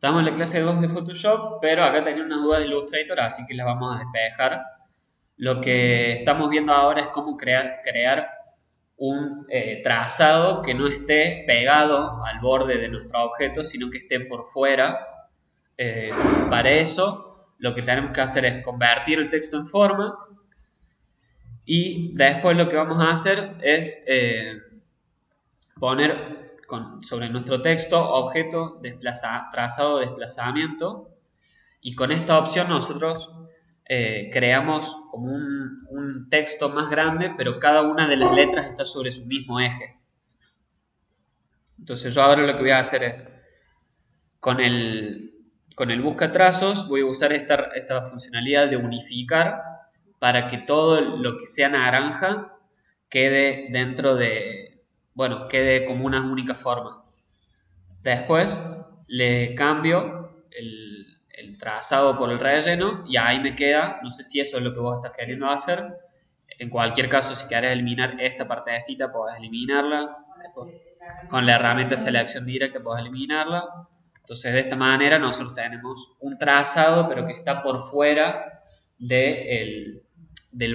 Estamos en la clase 2 de Photoshop, pero acá tenía unas dudas de Illustrator, así que las vamos a despejar. Lo que estamos viendo ahora es cómo crear un trazado que no esté pegado al borde de nuestro objeto, sino que esté por fuera. Eh, para eso, lo que tenemos que hacer es convertir el texto en forma y después lo que vamos a hacer es poner sobre nuestro texto objeto trazado desplazamiento, y con esta opción nosotros creamos como un texto más grande, pero cada una de las letras está sobre su mismo eje. Entonces yo ahora lo que voy a hacer es, con el busca trazos, voy a usar esta funcionalidad de unificar para que todo lo que sea naranja quede dentro de, bueno, quede como una única forma. Después le cambio el trazado por el relleno y ahí me queda. No sé si eso es lo que vos estás queriendo hacer. En cualquier caso, si querés eliminar esta partecita, podés eliminarla. Con la herramienta selección directa podés eliminarla. Entonces, de esta manera nosotros tenemos un trazado, pero que está por fuera del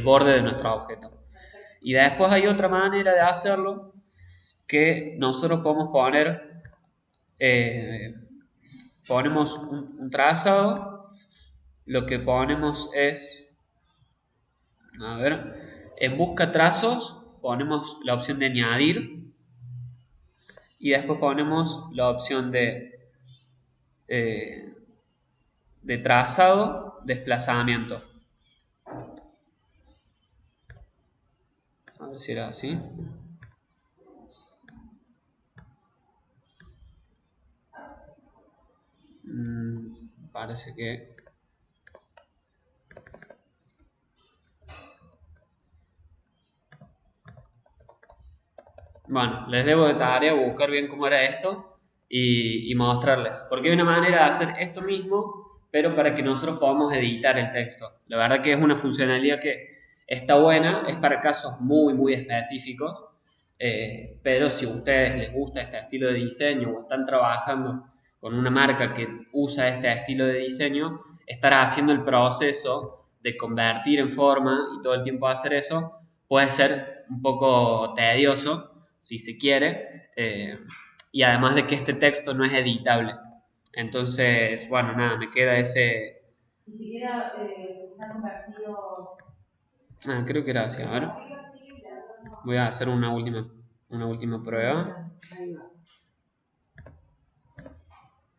borde de nuestro objeto. Y después hay otra manera de hacerlo, que nosotros podemos poner, ponemos un trazado. Lo que ponemos es, a ver, en busca trazos ponemos la opción de añadir y después ponemos la opción eh, de trazado, desplazamiento. A ver si era así. Parece que... Bueno, les debo de tarea buscar bien cómo era esto y mostrarles. Porque hay una manera de hacer esto mismo, pero para que nosotros podamos editar el texto. La verdad que es una funcionalidad que está buena, es para casos muy, muy específicos. Pero si a ustedes les gusta este estilo de diseño o están trabajando con una marca que usa este estilo de diseño, estar haciendo el proceso de convertir en forma y todo el tiempo hacer eso puede ser un poco tedioso, si se quiere, y además de que este texto no es editable. Entonces, bueno, nada, me queda ese... Ni siquiera está convertido... Ah, creo que era así, a ver. Voy a hacer una última prueba.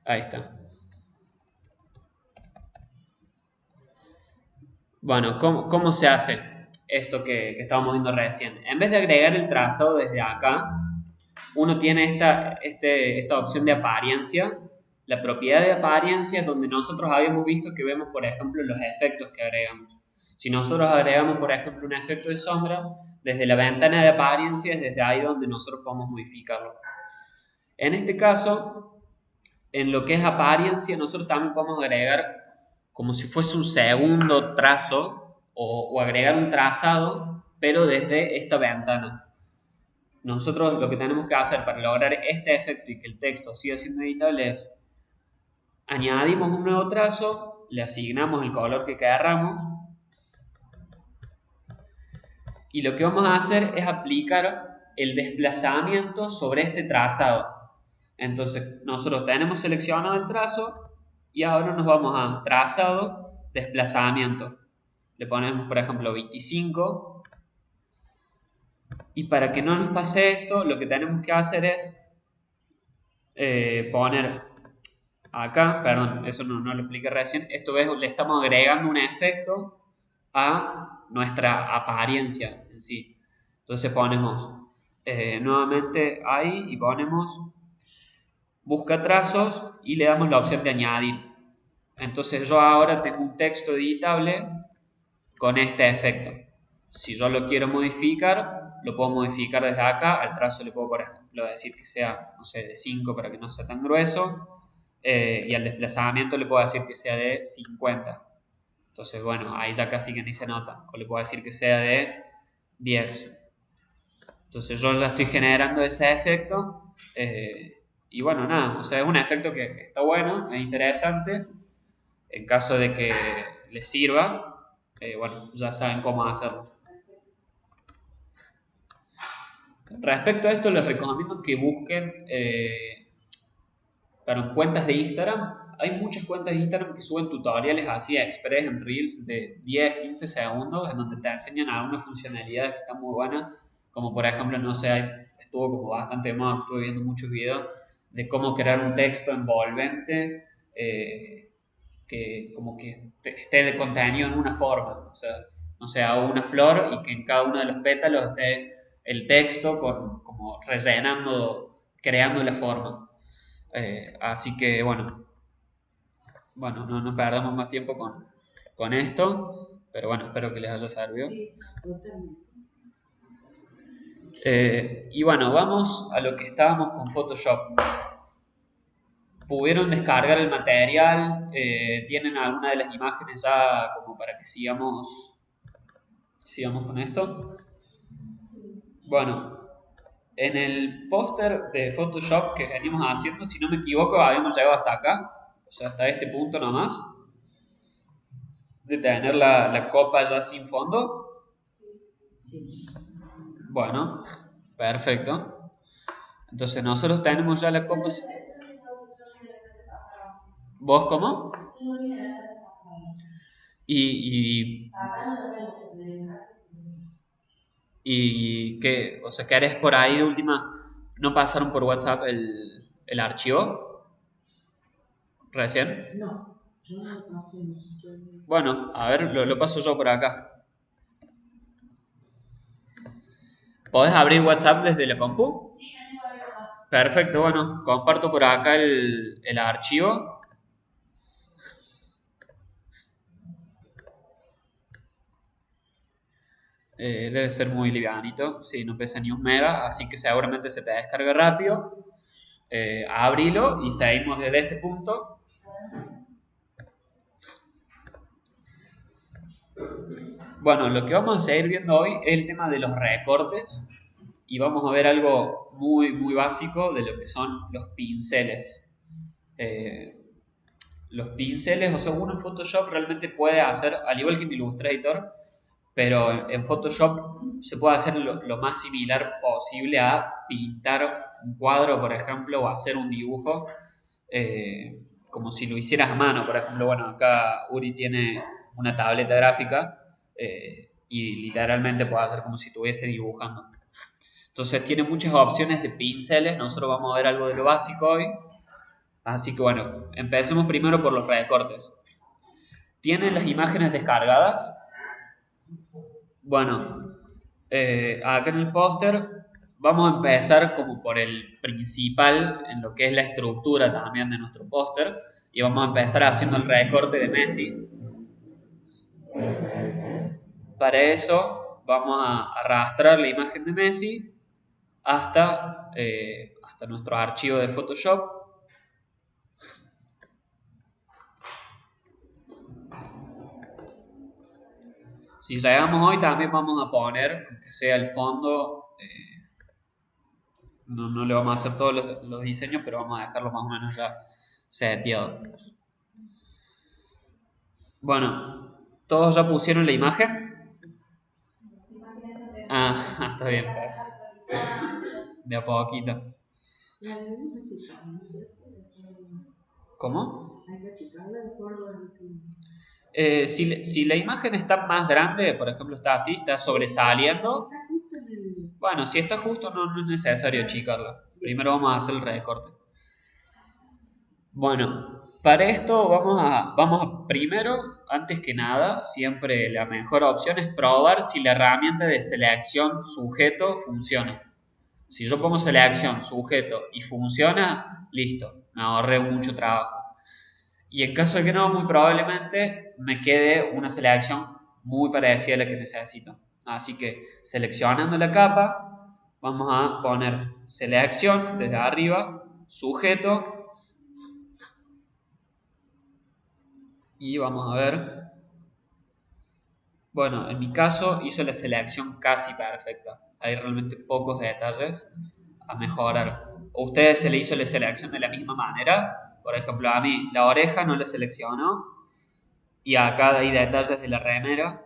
Ahí está. Bueno, ¿cómo se hace esto que estábamos viendo recién? En vez de agregar el trazado desde acá, uno tiene esta opción de apariencia. La propiedad de apariencia es donde nosotros habíamos visto que vemos, por ejemplo, los efectos que agregamos. Si nosotros agregamos, por ejemplo, un efecto de sombra, desde la ventana de apariencia es desde ahí donde nosotros podemos modificarlo. En este caso, en lo que es apariencia, nosotros también podemos agregar como si fuese un segundo trazo o agregar un trazado, pero desde esta ventana. Nosotros lo que tenemos que hacer para lograr este efecto y que el texto siga siendo editable es añadimos un nuevo trazo, le asignamos el color que queramos y lo que vamos a hacer es aplicar el desplazamiento sobre este trazado. Entonces nosotros tenemos seleccionado el trazo y ahora nos vamos a trazado, desplazamiento. Le ponemos por ejemplo 25 y para que no nos pase esto lo que tenemos que hacer es poner acá, perdón, eso no lo expliqué recién, esto es, le estamos agregando un efecto a nuestra apariencia en sí. Entonces ponemos nuevamente ahí y ponemos busca trazos y le damos la opción de añadir. Entonces yo ahora tengo un texto editable con este efecto. Si yo lo quiero modificar, lo puedo modificar desde acá. Al trazo le puedo, por ejemplo, decir que sea, no sé, de 5 para que no sea tan grueso. Y al desplazamiento le puedo decir que sea de 50. Entonces, bueno, ahí ya casi que ni se nota. O le puedo decir que sea de 10. Entonces yo ya estoy generando ese efecto y bueno, nada, o sea, es un efecto que está bueno, es interesante. En caso de que les sirva, bueno, ya saben cómo hacerlo. Respecto a esto, les recomiendo que busquen cuentas de Instagram. Hay muchas cuentas de Instagram que suben tutoriales así express en Reels de 10, 15 segundos, en donde te enseñan algunas funcionalidades que están muy buenas, como por ejemplo, no sé, estuvo como bastante de moda, estuve viendo muchos videos de cómo crear un texto envolvente, que como que esté de contenido en una forma, o sea, no sé, hago una flor y que en cada uno de los pétalos esté el texto como rellenando, creando la forma. Así que bueno, no perdamos más tiempo con esto, pero bueno, espero que les haya servido. Sí, totalmente. Y bueno, vamos a lo que estábamos con Photoshop. Pudieron descargar el material, tienen alguna de las imágenes ya como para que sigamos con esto. Bueno, en el póster de Photoshop que venimos haciendo, si no me equivoco, habíamos llegado hasta acá, o sea, hasta este punto nomás, de tener la copa ya sin fondo. Bueno, perfecto. Entonces nosotros tenemos ya la copa. ¿Vos cómo? Y, y, y qué, o sea, ¿qué harés por ahí de última? ¿No pasaron por WhatsApp el archivo recién? No, yo no lo pasé. Bueno, a ver, lo paso yo por acá. ¿Podés abrir WhatsApp desde la compu? Perfecto, bueno, comparto por acá el archivo. Debe ser muy livianito, sí, no pesa ni un mega, así que seguramente se te descarga rápido. Abrilo y seguimos desde este punto. Bueno, lo que vamos a seguir viendo hoy es el tema de los recortes y vamos a ver algo muy básico de lo que son los pinceles. Eh, los pinceles, o sea, uno en Photoshop realmente puede hacer, al igual que en Illustrator, pero en Photoshop se puede hacer lo más similar posible a pintar un cuadro, por ejemplo, o hacer un dibujo, como si lo hicieras a mano. Por ejemplo, bueno, acá Uri tiene una tableta gráfica y literalmente puede hacer como si estuviese dibujando. Entonces tiene muchas opciones de pinceles. Nosotros vamos a ver algo de lo básico hoy. Así que bueno, empecemos primero por los recortes. ¿Tienen las imágenes descargadas? Bueno, acá en el póster vamos a empezar como por el principal en lo que es la estructura también de nuestro póster y vamos a empezar haciendo el recorte de Messi. Para eso vamos a arrastrar la imagen de Messi hasta nuestro archivo de Photoshop. Si llegamos hoy también vamos a poner que sea el fondo, no le vamos a hacer todos los diseños, pero vamos a dejarlo más o menos ya seteado. Bueno, ¿todos ya pusieron la imagen? Ah, está bien, de a poquito. ¿Cómo? Si la imagen está más grande, por ejemplo, está así, está sobresaliendo. Bueno, si está justo, no es necesario achicarla. Primero vamos a hacer el recorte. Bueno, para esto vamos a primero, antes que nada, siempre la mejor opción es probar si la herramienta de selección sujeto funciona. Si yo pongo selección sujeto y funciona, listo, me ahorré mucho trabajo. Y en caso de que no, muy probablemente me quede una selección muy parecida a la que necesito. Así que seleccionando la capa, vamos a poner selección desde arriba, sujeto, y vamos a ver. Bueno, en mi caso hizo la selección casi perfecta. Hay realmente pocos detalles a mejorar. ¿A ustedes se le hizo la selección de la misma manera? Por ejemplo, a mí la oreja no la seleccionó y acá hay detalles de la remera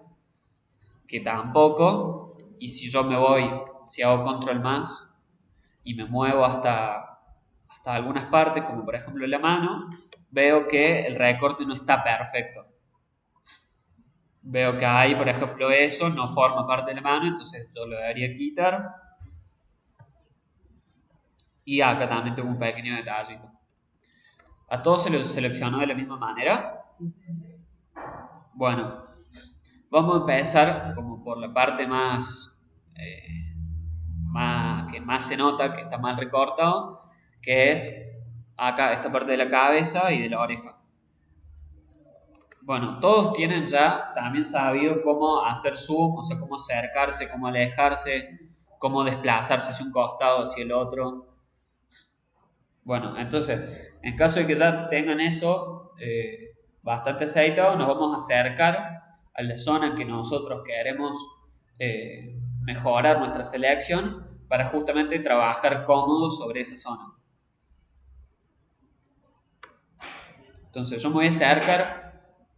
que tampoco. Y si yo me voy, si hago control más y me muevo hasta algunas partes, como por ejemplo la mano, veo que el recorte no está perfecto. Veo que ahí, por ejemplo, eso no forma parte de la mano, entonces yo lo debería quitar. Y acá también tengo un pequeño detallito. ¿A todos se los seleccionó de la misma manera? Bueno, vamos a empezar como por la parte que más se nota que está mal recortado, que es acá esta parte de la cabeza y de la oreja. Bueno, todos tienen ya también sabido cómo hacer zoom, o sea, cómo acercarse, cómo alejarse, cómo desplazarse hacia un costado, hacia el otro. Bueno, entonces, en caso de que ya tengan eso bastante aceitado, nos vamos a acercar a la zona que nosotros queremos mejorar nuestra selección para justamente trabajar cómodo sobre esa zona. Entonces, yo me voy a acercar.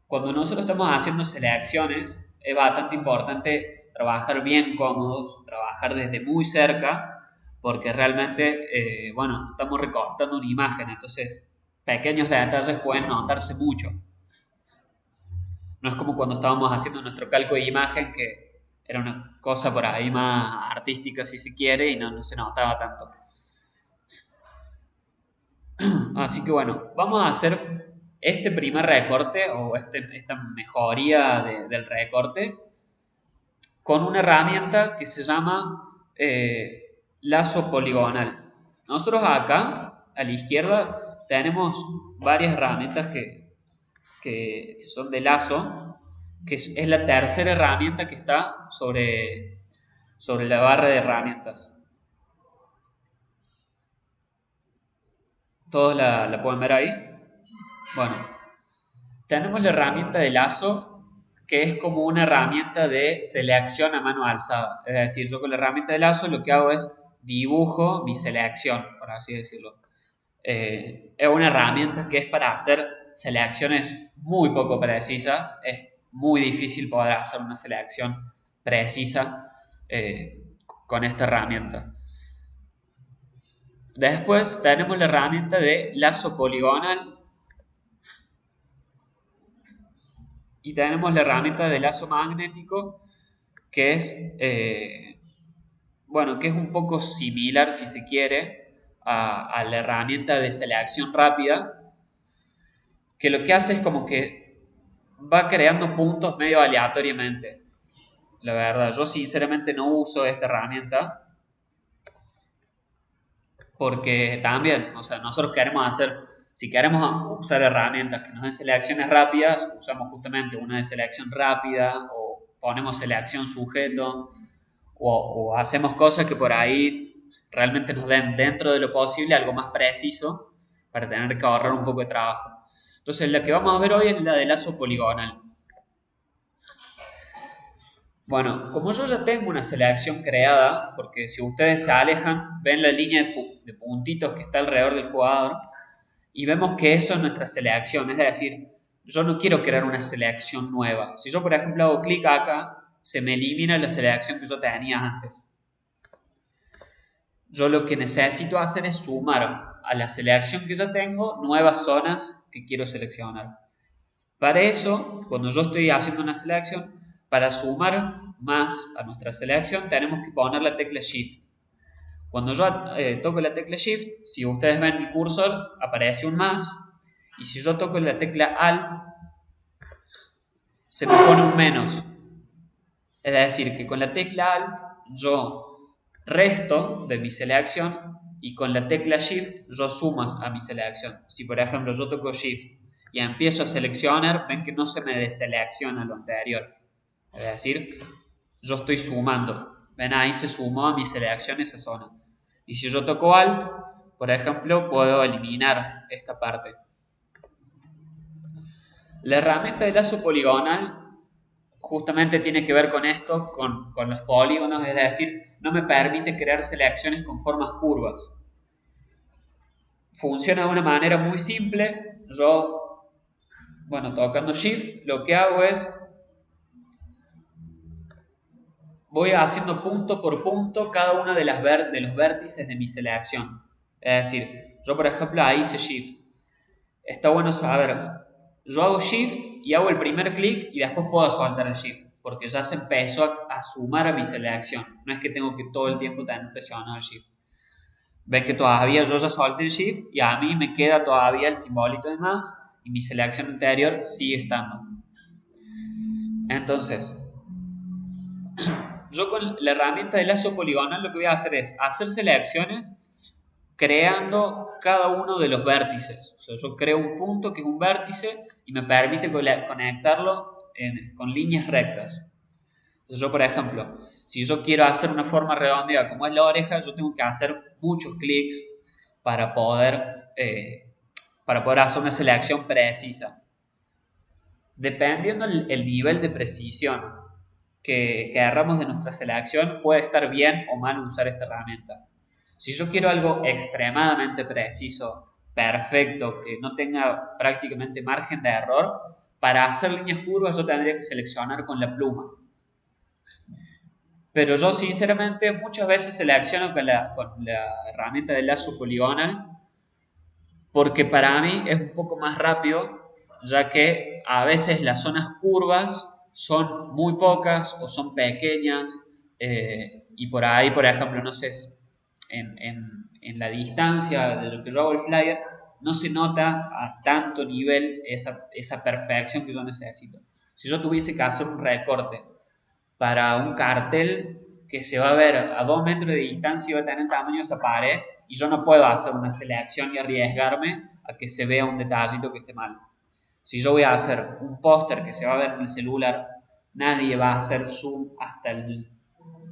Cuando nosotros estamos haciendo selecciones, es bastante importante trabajar bien cómodos, trabajar desde muy cerca, porque realmente, bueno, estamos recortando una imagen, entonces pequeños detalles pueden notarse mucho. No es como cuando estábamos haciendo nuestro calco de imagen, que era una cosa por ahí más artística, si se quiere, y no se notaba tanto. Así que bueno, vamos a hacer este primer recorte o esta mejoría del recorte con una herramienta que se llama lazo poligonal. Nosotros acá, a la izquierda, tenemos varias herramientas que son de lazo, que es la tercera herramienta que está sobre la barra de herramientas. ¿Todos la pueden ver ahí? Bueno, tenemos la herramienta de lazo, que es como una herramienta de selección a mano alzada. Es decir, yo con la herramienta de lazo lo que hago es dibujo mi selección, por así decirlo. Es una herramienta que es para hacer selecciones muy poco precisas. Es muy difícil poder hacer una selección precisa con esta herramienta. Después tenemos la herramienta de lazo poligonal y tenemos la herramienta de lazo magnético, que es, bueno, que es un poco similar, si se quiere, a la herramienta de selección rápida, que lo que hace es como que va creando puntos medio aleatoriamente. La verdad, yo sinceramente no uso esta herramienta porque también, o sea, nosotros queremos hacer, si queremos usar herramientas que nos den selecciones rápidas, usamos justamente una de selección rápida o ponemos selección sujeto o hacemos cosas que por ahí realmente nos den dentro de lo posible algo más preciso para tener que ahorrar un poco de trabajo. Entonces, la que vamos a ver hoy es la de lazo poligonal. Bueno, como yo ya tengo una selección creada, porque si ustedes se alejan, ven la línea de puntitos que está alrededor del jugador y vemos que eso es nuestra selección, es decir, yo no quiero crear una selección nueva. Si yo, por ejemplo, hago clic acá, se me elimina la selección que yo tenía antes. Yo lo que necesito hacer es sumar a la selección que ya tengo nuevas zonas que quiero seleccionar. Para eso, cuando yo estoy haciendo una selección, para sumar más a nuestra selección tenemos que poner la tecla Shift. Cuando yo toco la tecla Shift, si ustedes ven mi cursor, aparece un más. Y si yo toco la tecla Alt, se me pone un menos. Es decir, que con la tecla Alt yo resto de mi selección y con la tecla Shift yo sumo a mi selección. Si por ejemplo yo toco Shift y empiezo a seleccionar, ven que no se me deselecciona lo anterior. Es decir, yo estoy sumando. Ven, ahí se sumó a mi selección esa zona. Y si yo toco Alt, por ejemplo, puedo eliminar esta parte. La herramienta de lazo poligonal justamente tiene que ver con esto, con los polígonos, es decir, no me permite crear selecciones con formas curvas. funciona de una manera muy simple. Yo, bueno, tocando Shift, lo que hago es, voy haciendo punto por punto cada una de de los vértices de mi selección. Es decir, yo por ejemplo ahí hice Shift. Está bueno saber, yo hago Shift y hago el primer clic y después puedo soltar el Shift, porque ya se empezó a sumar a mi selección. No es que tengo que todo el tiempo tener presionado el Shift. Ven que todavía yo ya solté el Shift y a mí me queda todavía el simbolito de más y mi selección anterior sigue estando. Entonces, yo con la herramienta de lazo poligonal lo que voy a hacer es hacer selecciones creando cada uno de los vértices. O sea, yo creo un punto que es un vértice y me permite conectarlo con líneas rectas. Entonces yo, por ejemplo, si yo quiero hacer una forma redondeada como es la oreja, yo tengo que hacer muchos clics para poder, eh, para poder hacer una selección precisa. Dependiendo el nivel de precisión que agarramos de nuestra selección, puede estar bien o mal usar esta herramienta. Si yo quiero algo extremadamente preciso, perfecto, que no tenga prácticamente margen de error, para hacer líneas curvas yo tendría que seleccionar con la pluma. Pero yo sinceramente muchas veces selecciono con la herramienta de lazo poligonal porque para mí es un poco más rápido, ya que a veces las zonas curvas son muy pocas o son pequeñas y por ahí, por ejemplo, no sé, en la distancia de lo que yo hago el flyer, no se nota a tanto nivel esa perfección que yo necesito. Si yo tuviese que hacer un recorte para un cartel que se va a ver a 2 metros de distancia y va a tener el tamaño de esa pared, y yo no puedo hacer una selección y arriesgarme a que se vea un detallito que esté mal. Si yo voy a hacer un póster que se va a ver en el celular, nadie va a hacer zoom hasta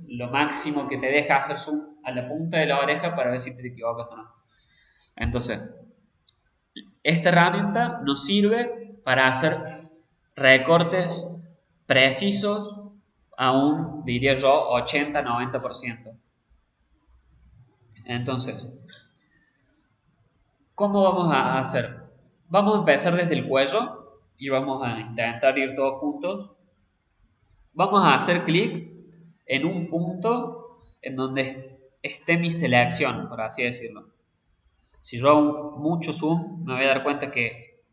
lo máximo que te deja hacer zoom a la punta de la oreja para ver si te equivocas o no. Entonces, esta herramienta nos sirve para hacer recortes precisos a un, diría yo, 80-90%. Entonces, ¿cómo vamos a hacer? Vamos a empezar desde el cuello y vamos a intentar ir todos juntos. Vamos a hacer clic en un punto en donde esté mi selección, por así decirlo. Si yo hago mucho zoom, me voy a dar cuenta que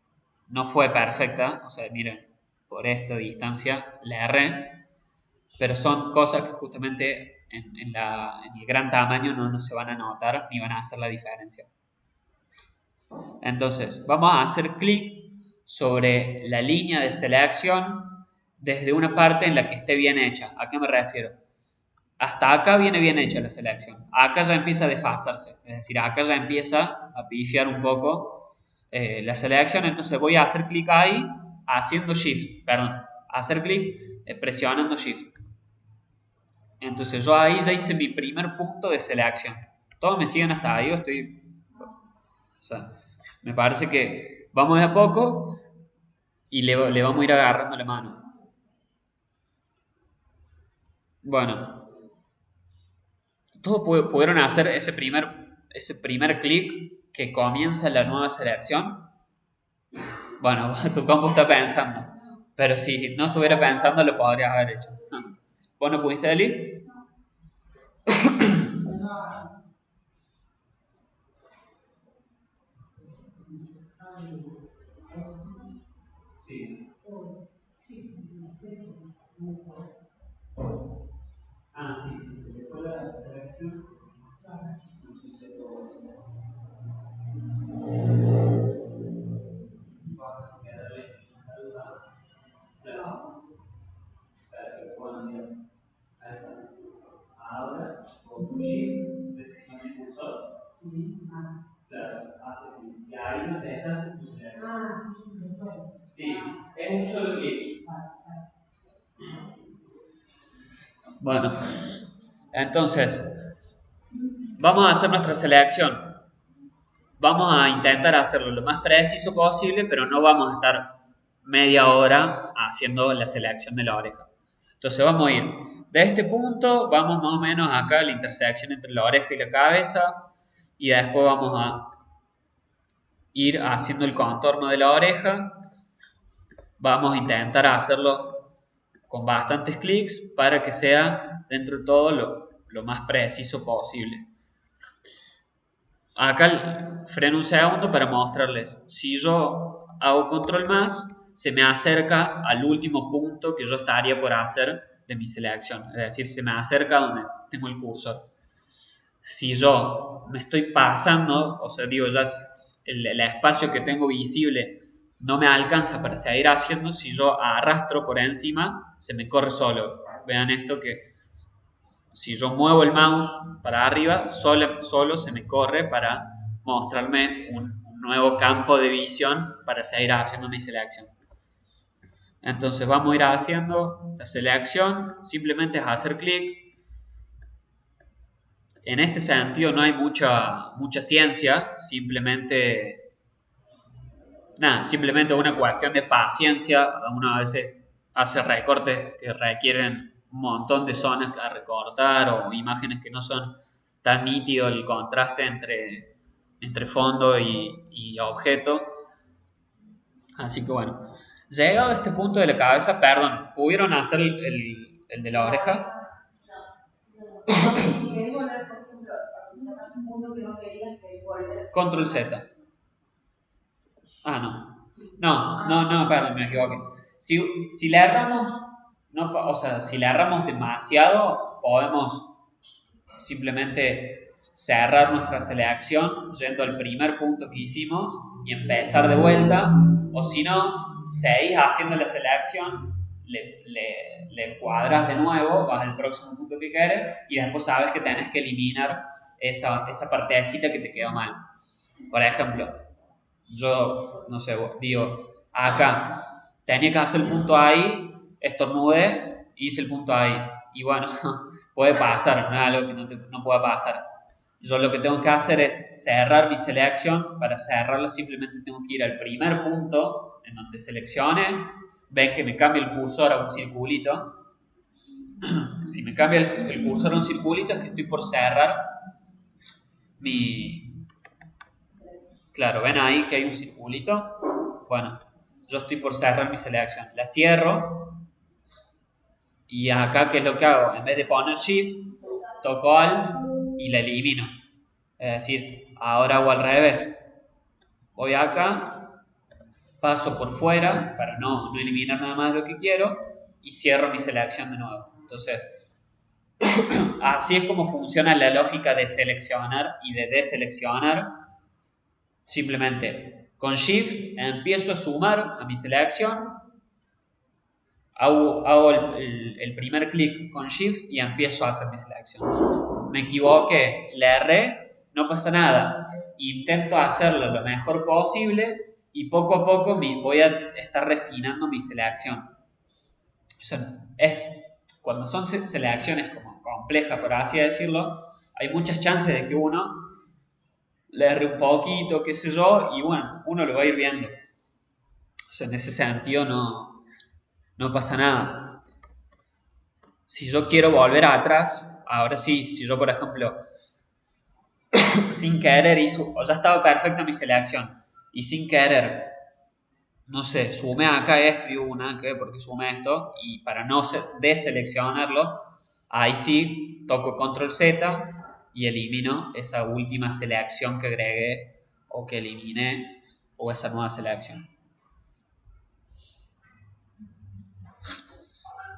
no fue perfecta. O sea, miren, por esta distancia la erré. Pero son cosas que justamente en el gran tamaño no se van a notar ni van a hacer la diferencia. Entonces, vamos a hacer clic sobre la línea de selección desde una parte en la que esté bien hecha. ¿A qué me refiero? Hasta acá viene bien hecha la selección. Acá ya empieza a desfasarse. Es decir, acá ya empieza a pifiar un poco la selección. Entonces voy a hacer clic ahí haciendo shift. Perdón. Hacer clic presionando shift. Entonces yo ahí ya hice mi primer punto de selección. Todos me siguen hasta ahí. O sea, me parece que vamos de a poco y le vamos a ir agarrando la mano. Bueno, todos pudieron hacer ese primer clic que comienza la nueva selección. Bueno, tu compu está pensando. Pero si no estuviera pensando, lo podrías haber hecho. ¿Vos no pudiste, Eli? Sí. Ah, sí, sí, se le fue la selección. No sé si todo vamos a quedarle la duda. Claro. Perfecto. Bueno, mira. Ahí está. Ahora, con Shift, presiona el cursor. Claro, hace clic. Y ahí empiezas tu selección. Ah, sí, sí, es un solo clic. Bueno, entonces, vamos a hacer nuestra selección. Vamos a intentar hacerlo lo más preciso posible, pero no vamos a estar media hora haciendo la selección de la oreja. Entonces vamos a ir de este punto, vamos más o menos acá a la intersección entre la oreja y la cabeza, y después vamos a ir haciendo el contorno de la oreja. Vamos a intentar hacerlo con bastantes clics para que sea dentro de todo lo más preciso posible. Acá freno un segundo para mostrarles. Si yo hago control más, se me acerca al último punto que yo estaría por hacer de mi selección. Es decir, se me acerca donde tengo el cursor. Si yo me estoy pasando, o sea, digo, ya el espacio que tengo visible no me alcanza para seguir haciendo, si yo arrastro por encima, se me corre solo. Vean esto que si yo muevo el mouse para arriba, solo se me corre para mostrarme un nuevo campo de visión para seguir haciendo mi selección. Entonces vamos a ir haciendo la selección, simplemente es hacer clic. En este sentido no hay mucha ciencia, simplemente una cuestión de paciencia. Uno a veces hace recortes que requieren un montón de zonas a recortar o imágenes que no son tan nítido el contraste entre fondo y objeto. Así que bueno, llegado a este punto de la cabeza, perdón, ¿pudieron hacer el de la oreja? Control Z. Ah, no. No, perdón, me equivoqué. Si le erramos, no, o sea, si le erramos demasiado, podemos simplemente cerrar nuestra selección yendo al primer punto que hicimos y empezar de vuelta. O si no, seguís haciendo la selección, le cuadras de nuevo, vas al próximo punto que quieres y después sabes que tenés que eliminar esa partecita que te quedó mal. Por ejemplo, yo, no sé, digo, acá tenía que hacer el punto ahí, estornudé, hice el punto ahí. Y bueno, puede pasar, no es algo que no pueda pasar. Yo lo que tengo que hacer es cerrar mi selección. Para cerrarla simplemente tengo que ir al primer punto en donde seleccione. Ven que me cambia el cursor a un circulito. Si me cambia el cursor a un circulito es que estoy por cerrar mi, claro, ven ahí que hay un circulito. Bueno, yo estoy por cerrar mi selección. La cierro y acá, ¿qué es lo que hago? En vez de poner Shift, toco Alt y la elimino. Es decir, ahora hago al revés. Voy acá, paso por fuera para no eliminar nada más de lo que quiero y cierro mi selección de nuevo. Entonces, así es como funciona la lógica de seleccionar y de deseleccionar. Simplemente con Shift empiezo a sumar a mi selección, hago el primer clic con Shift y empiezo a hacer mi selección. Me equivoqué, le erré, no pasa nada. Intento hacerlo lo mejor posible y poco a poco voy a estar refinando mi selección. O sea, cuando son selecciones como complejas, por así decirlo, hay muchas chances de que uno le erre un poquito, qué sé yo, y bueno, uno lo va a ir viendo. O sea, en ese sentido no pasa nada. Si yo quiero volver atrás, ahora sí, si yo por ejemplo sin querer o ya estaba perfecta mi selección y sin querer, no sé, sumé acá esto y una, ¿qué? Porque sumé esto y para no deseleccionarlo, ahí sí toco control Z y elimino esa última selección que agregué o que eliminé o esa nueva selección.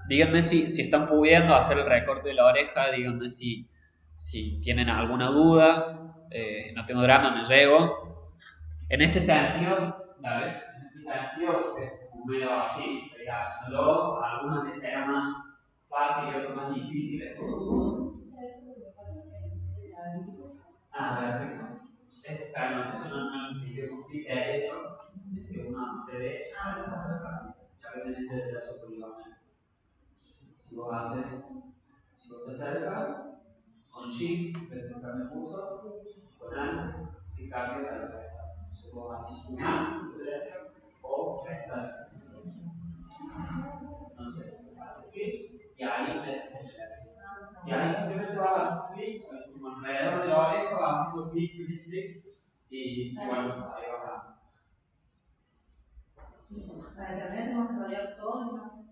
Díganme si están pudiendo hacer el recorte de la oreja, díganme si tienen alguna duda, no tengo drama, me llego. En este sentido, dale, en este sentido, primero así, haciéndolo, algunas veces eran más fáciles y otras más difíciles. Ah, perfecto. Perdón, eso no lo expliqué con clic derecho, es que uno se derecha, ya que tenés el brazo poligonal. Si vos haces, si vos te acercas, con Shift, ves que cambia el curso, con Alt, que cambia para la derecha. Entonces vos así sumás tu derecho o restas. Entonces, haces clic y ahí ves el selección. Y ahí simplemente vas a hacer clic, como alrededor de la oreja, vas haciendo clic, y bueno, ahí vas a Para terminar tenemos que rodear todo, ¿no?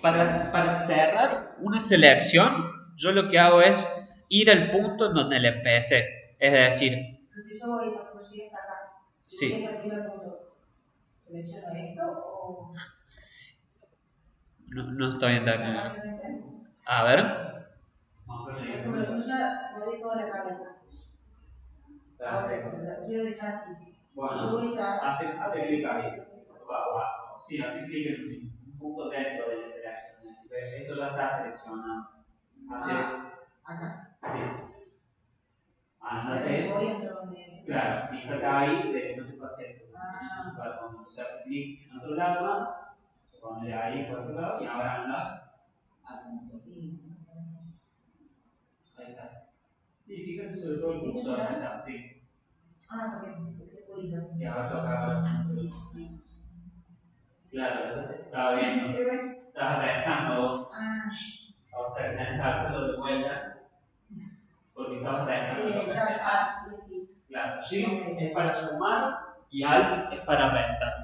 Para cerrar una selección, yo lo que hago es ir al punto en donde le empecé. Es decir, Pero si yo voy, por ejemplo, llegué hasta acá, y voy hasta sí, el primer punto, ¿selecciono esto o no estoy entendiendo. rápidamente? A ver. Por ejemplo, yo ya rodé toda la cabeza. Ahora, quiero dejar así. Yo voy a... Hace clic ahí. Sí, hace clic en un punto dentro de la selección. Esto ya está seleccionado. Hace, Acá. sí. Ahora me voy hasta donde... Claro, fíjate ahí de no te pase esto. Eso es para cuando se hace clic en otro lado más, se pone ahí por otro lado y ahora anda al punto. Ahí está. Sí, fíjate sobre todo el cursor, ahí está, sí. Porque es circulito. Y ahora toca el. Claro, eso te estaba viendo. Estás restando vos. O sea, tenés que hacerlo de vuelta porque estabas restando. Claro, Shift es para sumar y Alt es para restar.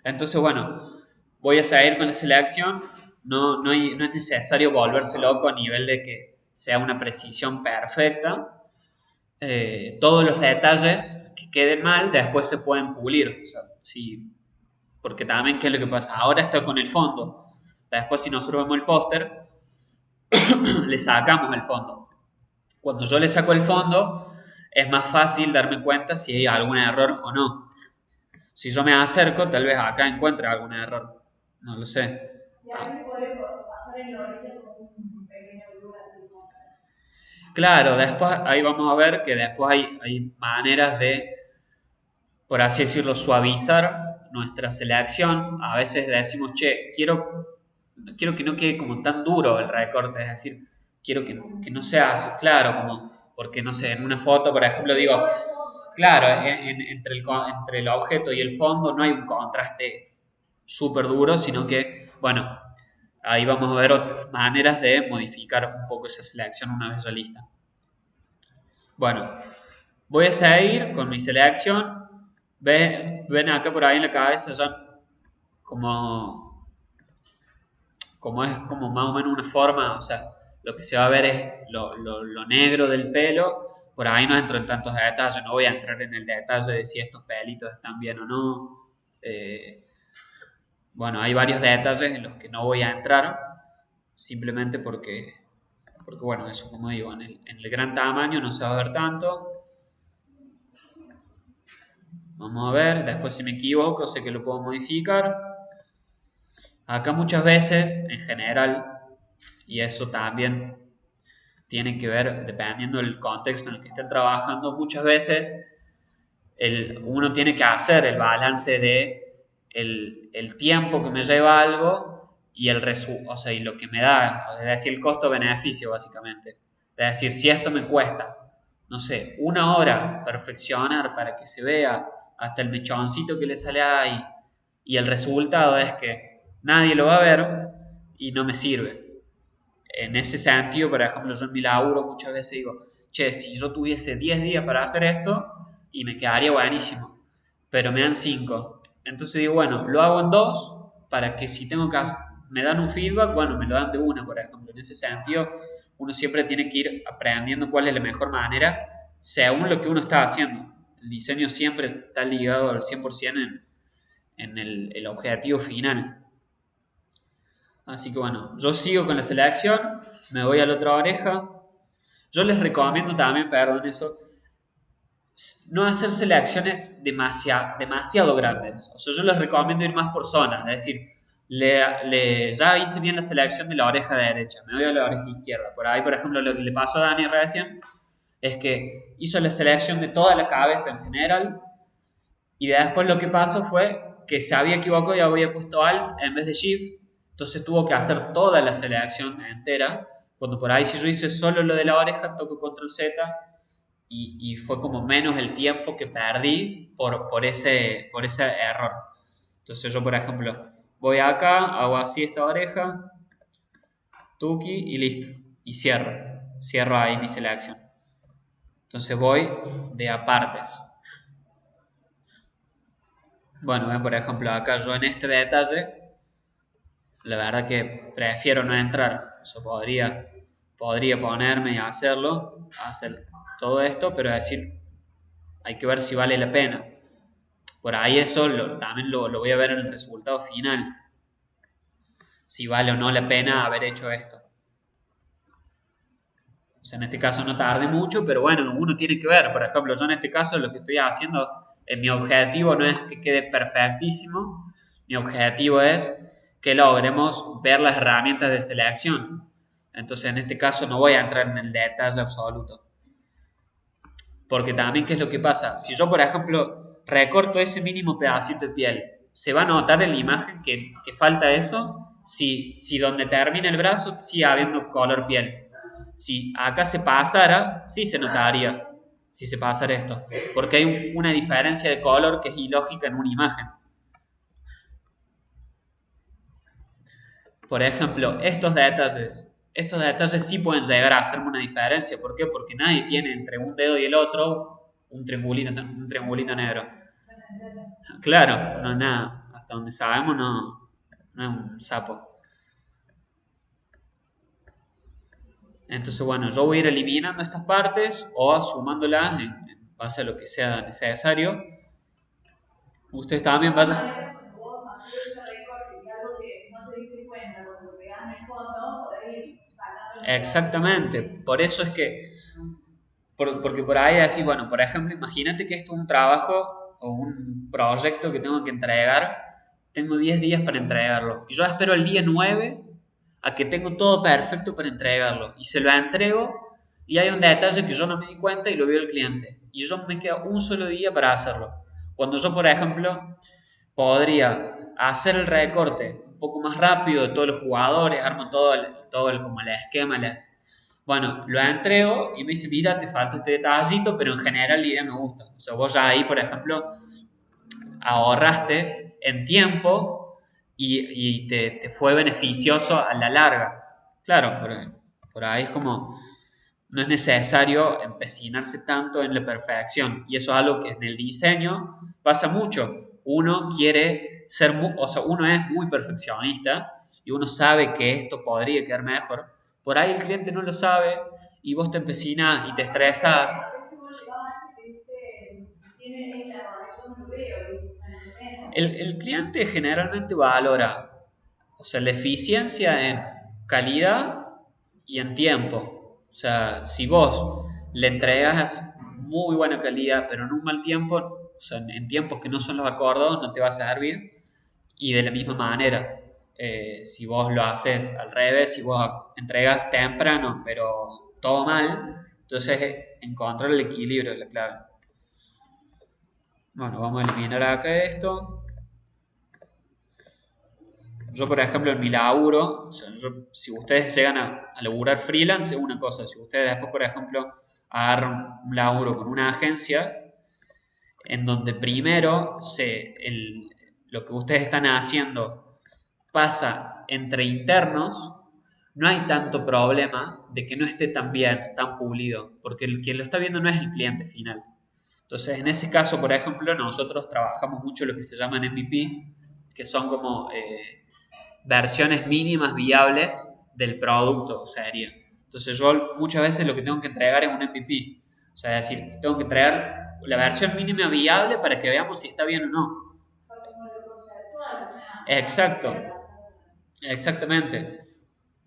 Entonces, bueno, voy a seguir con la selección. No es necesario volverse loco a nivel de que sea una precisión perfecta. Todos los detalles que queden mal después se pueden pulir. O sea, porque también, ¿qué es lo que pasa? Ahora está con el fondo. Después, si nosotros vemos el póster, le sacamos el fondo. Cuando yo le saco el fondo, es más fácil darme cuenta si hay algún error o no. Si yo me acerco, tal vez acá encuentre algún error. No lo sé. Y ahí podré pasar en la orilla con un pequeño blur así como... Claro, después ahí vamos a ver que después hay maneras de, por así decirlo, suavizar nuestra selección. A veces decimos, che, quiero que no quede como tan duro el recorte, es decir, quiero que no sea claro, como, porque no sé, en una foto, por ejemplo, digo, claro, entre el objeto y el fondo no hay un contraste súper duro, sino que, bueno, ahí vamos a ver otras maneras de modificar un poco esa selección una vez ya lista. Bueno, voy a seguir con mi selección. Ven acá por ahí en la cabeza ya como, como es como más o menos una forma, o sea, lo que se va a ver es lo negro del pelo. Por ahí no entro en tantos detalles, no voy a entrar en el detalle de si estos pelitos están bien o no. Eh, bueno, hay varios detalles en los que no voy a entrar, simplemente porque bueno, eso como digo, en el gran tamaño no se va a ver tanto. Vamos a ver, después si me equivoco sé que lo puedo modificar. Acá muchas veces, en general, y eso también tiene que ver, dependiendo del contexto en el que estén trabajando, muchas veces uno tiene que hacer el balance de el tiempo que me lleva algo y o sea, y lo que me da, es decir, el costo-beneficio básicamente. Es decir, si esto me cuesta, no sé, una hora perfeccionar para que se vea hasta el mechoncito que le sale ahí y el resultado es que nadie lo va a ver y no me sirve. En ese sentido, por ejemplo, yo en mi laburo muchas veces digo, che, si yo tuviese 10 días para hacer esto y me quedaría buenísimo, pero me dan 5. Entonces digo, bueno, lo hago en 2 para que si tengo que me dan un feedback, bueno, me lo dan de una, por ejemplo. En ese sentido, uno siempre tiene que ir aprendiendo cuál es la mejor manera según lo que uno está haciendo. El diseño siempre está ligado al 100% en el objetivo final. Así que bueno, yo sigo con la selección, me voy a la otra oreja. Yo les recomiendo también, perdón, eso, no hacer selecciones demasiado grandes. O sea, yo les recomiendo ir más por zonas, es decir, ya hice bien la selección de la oreja derecha, me voy a la oreja izquierda. Por ahí, por ejemplo, lo que le pasó a Dani recién es que hizo la selección de toda la cabeza en general y después lo que pasó fue que se había equivocado y había puesto Alt en vez de Shift. Entonces tuvo que hacer toda la selección entera. Cuando por ahí si yo hice solo lo de la oreja, toco Control Z y fue como menos el tiempo que perdí por ese error. Entonces yo, por ejemplo, voy acá, hago así esta oreja, tuki y listo. Y cierro. Cierro ahí mi selección. Entonces voy de apartes. Bueno, ven por ejemplo acá yo en este detalle, la verdad que prefiero no entrar. O sea, podría ponerme y hacerlo, hacer todo esto, pero decir, hay que ver si vale la pena. Por ahí eso también lo voy a ver en el resultado final, si vale o no la pena haber hecho esto. O sea, en este caso no tardé mucho, pero bueno, uno tiene que ver. Por ejemplo, yo en este caso lo que estoy haciendo, mi objetivo no es que quede perfectísimo, mi objetivo es que logremos ver las herramientas de selección. Entonces, en este caso no voy a entrar en el detalle absoluto. Porque también, ¿qué es lo que pasa? Si yo, por ejemplo, recorto ese mínimo pedacito de piel, ¿se va a notar en la imagen que falta eso? Si donde termina el brazo sigue habiendo color piel. Si acá se pasara, sí se notaría si se pasara esto. Porque hay una diferencia de color que es ilógica en una imagen. Por ejemplo, estos detalles sí pueden llegar a hacerme una diferencia. ¿Por qué? Porque nadie tiene entre un dedo y el otro un triangulito negro. Claro, no es nada. Hasta donde sabemos no es un sapo. Entonces, bueno, yo voy a ir eliminando estas partes o sumándolas en base a lo que sea necesario. Ustedes también De todas vayan. maneras, cuando vos haces ese recorte y algo que no te diste cuenta cuando lo pegás en el fondo, podés ir sacando los pedacitos. Exactamente. Por eso es que porque por ahí así, bueno, por ejemplo, imagínate que esto es un trabajo o un proyecto que tengo que entregar, tengo 10 días para entregarlo. Y yo espero el día 9 a que tengo todo perfecto para entregarlo. Y se lo entrego y hay un detalle que yo no me di cuenta y lo vio el cliente. Y yo me queda un solo día para hacerlo. Cuando yo, por ejemplo, podría hacer el recorte un poco más rápido de todos los jugadores, armo como el esquema, bueno, lo entrego y me dice, mira, te falta este detallito, pero en general la idea me gusta. O sea, vos ya ahí, por ejemplo, ahorraste en tiempo y te fue beneficioso a la larga. Claro, por ahí es como, no es necesario empecinarse tanto en la perfección. Y eso es algo que en el diseño pasa mucho. Uno quiere ser, o sea, uno es muy perfeccionista y uno sabe que esto podría quedar mejor. Por ahí el cliente no lo sabe y vos te empecinas y te estresas. A veces vos llegás a alguien y te dice, tiene este error, yo no lo veo, y o sea, no lo tengo. El cliente generalmente valora, o sea, la eficiencia en calidad y en tiempo. O sea, si vos le entregas muy buena calidad, pero en un mal tiempo, o sea, en tiempos que no son los acordados, no te va a servir. Y de la misma manera, si vos lo haces al revés, si vos entregas temprano, pero todo mal, entonces encontrar el equilibrio es la clave. Bueno, vamos a eliminar acá esto. Yo, por ejemplo, en mi laburo, o sea, si ustedes llegan a laburar freelance, es una cosa. Si ustedes después, por ejemplo, agarran un laburo con una agencia, en donde primero lo que ustedes están haciendo pasa entre internos, no hay tanto problema de que no esté tan bien, tan pulido, porque quien lo está viendo no es el cliente final. Entonces, en ese caso, por ejemplo, nosotros trabajamos mucho lo que se llaman MVPs, que son como versiones mínimas viables del producto sería. Entonces yo muchas veces lo que tengo que entregar es un MVP. O sea, es decir, tengo que entregar la versión mínima viable para que veamos si está bien o no. Como lo conceptual, una Exacto, maqueta. exactamente.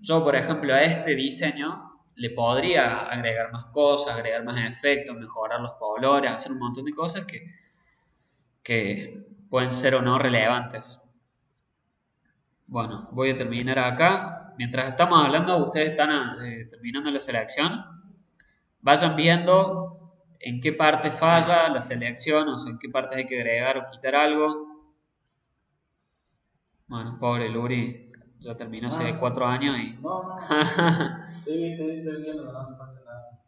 Yo, por ejemplo, a este diseño le podría agregar más cosas, agregar más efectos, mejorar los colores, hacer un montón de cosas que pueden ser o no relevantes. Bueno, voy a terminar acá. Mientras estamos hablando, ustedes están terminando la selección. Vayan viendo en qué parte falla la selección, o sea, en qué partes hay que agregar o quitar algo. Bueno, pobre Luri, ya terminó hace 4 años y... No, no. Estoy viendo, no hace falta nada.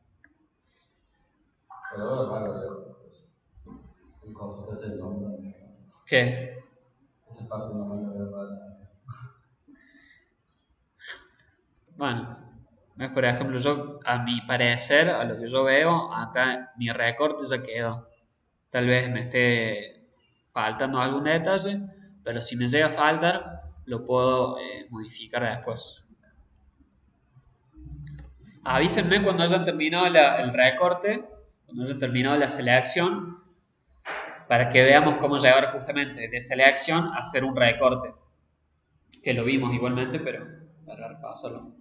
Pero ahora va a lejos. Un cosito es el nombre. ¿Qué? Esa parte no me lo veo para nada. Bueno, ¿Ves? Por ejemplo, yo, a mi parecer, a lo que yo veo, acá mi recorte ya quedó. Tal vez me esté faltando algún detalle, pero si me llega a faltar, lo puedo modificar después. Avísenme cuando hayan terminado el recorte, cuando hayan terminado la selección, para que veamos cómo llegar justamente de selección a hacer un recorte, que lo vimos igualmente, pero para repasarlo.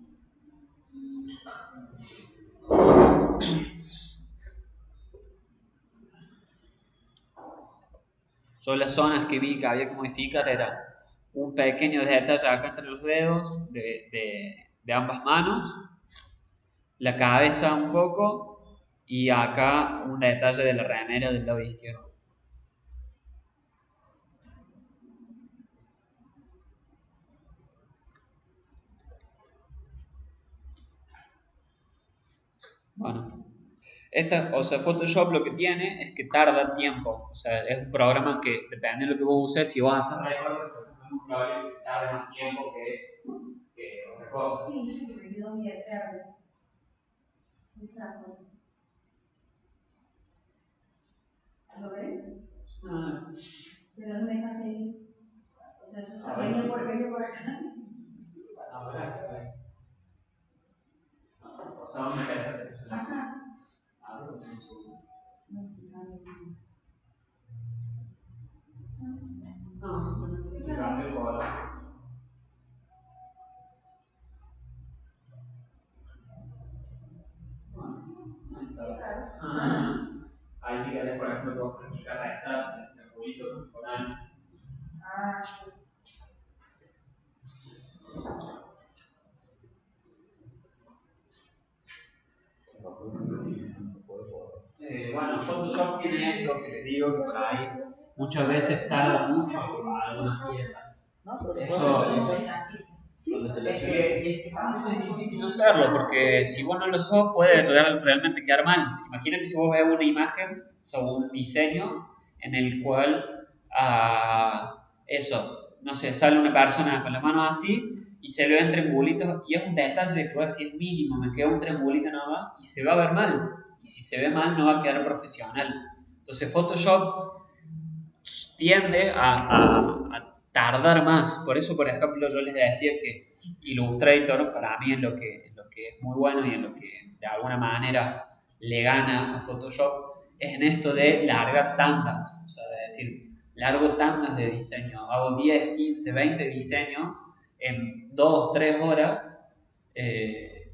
Yo las zonas que vi que había que modificar era un pequeño detalle acá entre los dedos de ambas manos, la cabeza un poco y acá un detalle de la remera del lado izquierdo. Bueno, o sea, Photoshop lo que tiene es que tarda tiempo. O sea, es un programa que depende de lo que vos uses. Si vos haces recortes, por ejemplo, es muy probable que se tarde más tiempo que otra cosa. Sí, sí, me quedó bien verde. ¿Lo ven? Ah, Pero no me deja seguir. O sea, yo A ver venía si- por acá. Ahora sí, güey. o sea, una pesa. Ajá. Ah, pero con su- No, simplemente se cambia el color. Bueno, ahí sale. Ah, ahí si querés, por ejemplo, puedo practicar restar, ese circulito temporal. Ah, sí. Bueno, Photoshop tiene esto que les digo que por ahí muchas veces tarda mucho algunas piezas. Eso es que también es difícil hacerlo porque si vos no lo sos puede realmente quedar mal. Imagínate si vos ves una imagen o un diseño en el cual eso, no sé, sale una persona con la mano así y se le ven triangulitos y es un detalle que voy a decir mínimo, me queda un triangulito nada más y se va a ver mal. Y si se ve mal no va a quedar profesional. Entonces Photoshop tiende a tardar más. Por eso, por ejemplo, yo les decía que Illustrator para mí es lo que es muy bueno y en lo que de alguna manera le gana a Photoshop es en esto de largar tandas. O sea, de decir, largo tandas de diseño. Hago 10, 15, 20 diseños en 2, 3 horas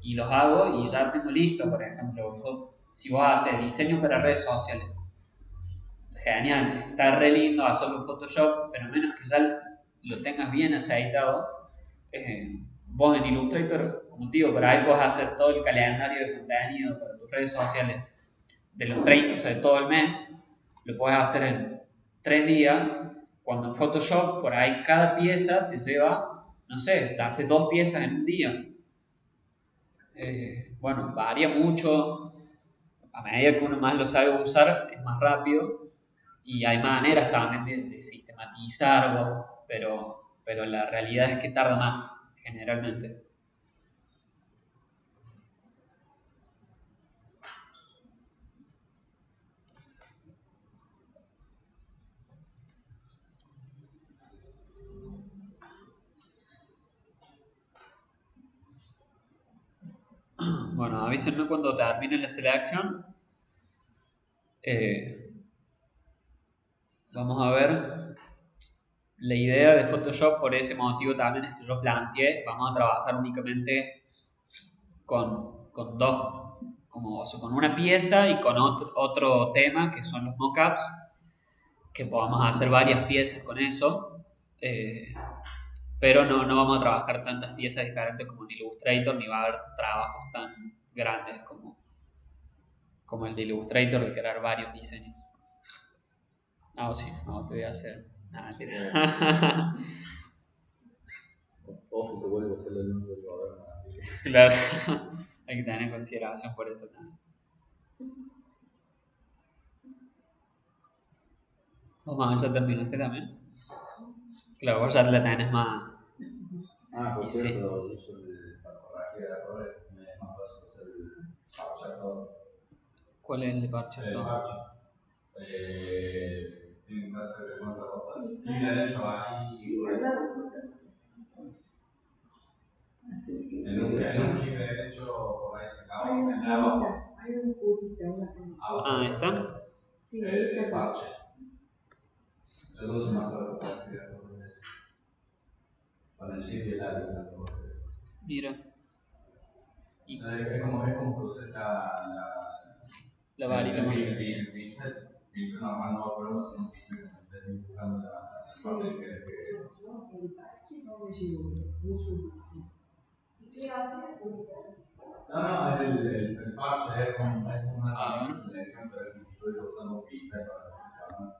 y los hago y ya tengo listo. Por ejemplo, si vos haces diseño para redes sociales, genial, está re lindo hacerlo en Photoshop, pero a menos que ya lo tengas bien aceitado, vos en Illustrator, como te digo, por ahí puedes hacer todo el calendario de contenido para tus redes sociales de los 30, o sea, de todo el mes, lo puedes hacer en 3 días, cuando en Photoshop por ahí cada pieza te lleva, no sé, te hace 2 piezas en un día. Bueno, varía mucho, a medida que uno más lo sabe usar, es más rápido, y hay maneras también de sistematizarlos, pero la realidad es que tarda más, generalmente. Bueno, avísenme cuando termine la selección. Eh, Vamos a ver. La idea de Photoshop, por ese motivo también es que yo planteé, vamos a trabajar únicamente con dos, como, o sea, con una pieza y con otro tema que son los mockups, que podamos hacer varias piezas con eso. Pero no vamos a trabajar tantas piezas diferentes como en Illustrator, ni va a haber trabajos tan grandes como el de Illustrator de crear varios diseños. Ah, sí, no, te voy a hacer. Nada, mentira. Ojo que vuelvo a ser el nombre del gobierno, así que. Claro, hay que tener en consideración por eso también. Vos, mamá, ya terminaste también. Claro, vos ya la tenés más. Ah, por Y sí. cierto, yo soy el para corregir errores, me es más ¿Cuál es el de parche? El parche. Tiene que estar cerca de cuántas gotas. Y derecho ahí. Sí, al lado. Así que. En un clic derecho, por ahí se acaba. Hay una curita, una Ahí está. Sí, ahí está el parche. Yo no sé más para compartir con ese. Con el chip y el árbitro. Mira. O sea, es como cruzar La varita. El pincel normal no va a poner un pincel que se esté dibujando la parte que el parche no me llegó, uso así. ¿Y qué hace la curita? No, el parche es una selección, pero si estuviese usando un pincel para seleccionar.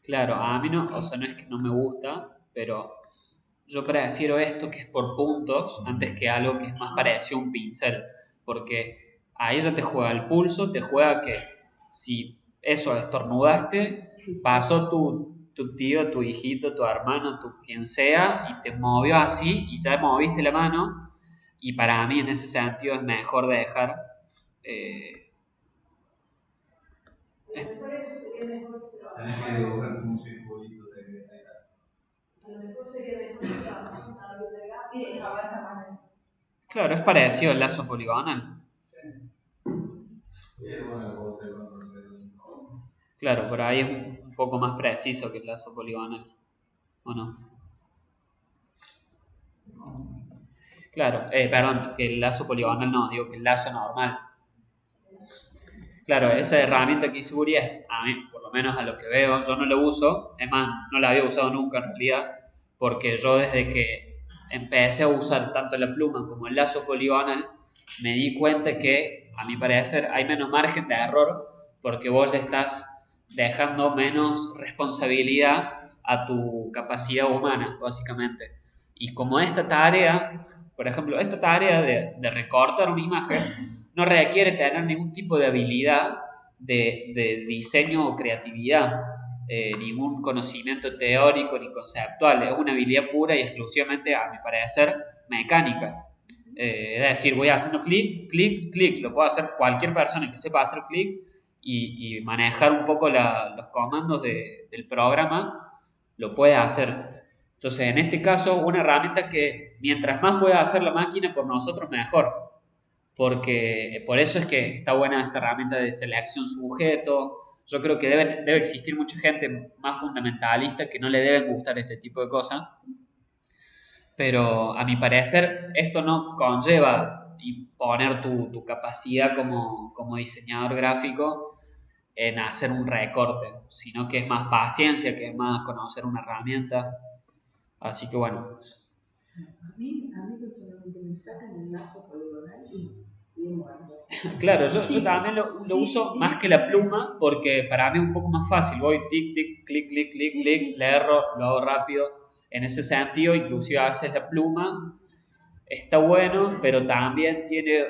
Claro, a mí no, o sea, no es que no me gusta, pero yo prefiero esto que es por puntos antes que algo que es más parecido a un pincel, porque ahí ya te juega el pulso, te juega que si eso estornudaste, pasó tu tío, tu hijito, tu hermano, quien sea, y te movió así y ya moviste la mano, y para mí en ese sentido es mejor dejar... Por eso sería mejor si Tenés que dibujar como un circulito de a lo mejor sería mejor si trabajamos con algo de gráfico y abarca más. Claro, es parecido al lazo poligonal. Sí. Y es bueno, puedo hacer control 0, Claro, por ahí es un poco más preciso que el lazo poligonal, ¿o no? Claro, perdón, que el lazo poligonal no, digo que el lazo normal. Claro, esa herramienta que hizo Uri es, a mí, por lo menos a lo que veo, yo no la uso, es más, no la había usado nunca en realidad, porque yo desde que empecé a usar tanto la pluma como el lazo poligonal, me di cuenta que, a mi parecer, hay menos margen de error, porque vos le estás dejando menos responsabilidad a tu capacidad humana, básicamente. Y como esta tarea, por ejemplo, esta tarea de recortar una imagen, no requiere tener ningún tipo de habilidad de diseño o creatividad, ningún conocimiento teórico ni conceptual, es una habilidad pura y exclusivamente, a mi parecer, mecánica. Es decir, voy haciendo clic, clic, clic, lo puede hacer cualquier persona que sepa hacer clic y manejar un poco los comandos del programa, lo puede hacer. Entonces, en este caso, una herramienta que mientras más pueda hacer la máquina por nosotros, mejor, porque por eso es que está buena esta herramienta de selección sujeto. Yo creo que debe existir mucha gente más fundamentalista que no le deben gustar este tipo de cosas, pero a mi parecer esto no conlleva poner tu capacidad como diseñador gráfico en hacer un recorte, sino que es más paciencia, que es más conocer una herramienta. Así que bueno. A mí personalmente me sacan el lazo poligonal y muerto. Claro, yo también lo uso más que la pluma porque para mí es un poco más fácil. Voy tic, tic, clic, clic, clic, clic, le erro, lo hago rápido. En ese sentido, inclusive a veces la pluma está bueno, pero también tiene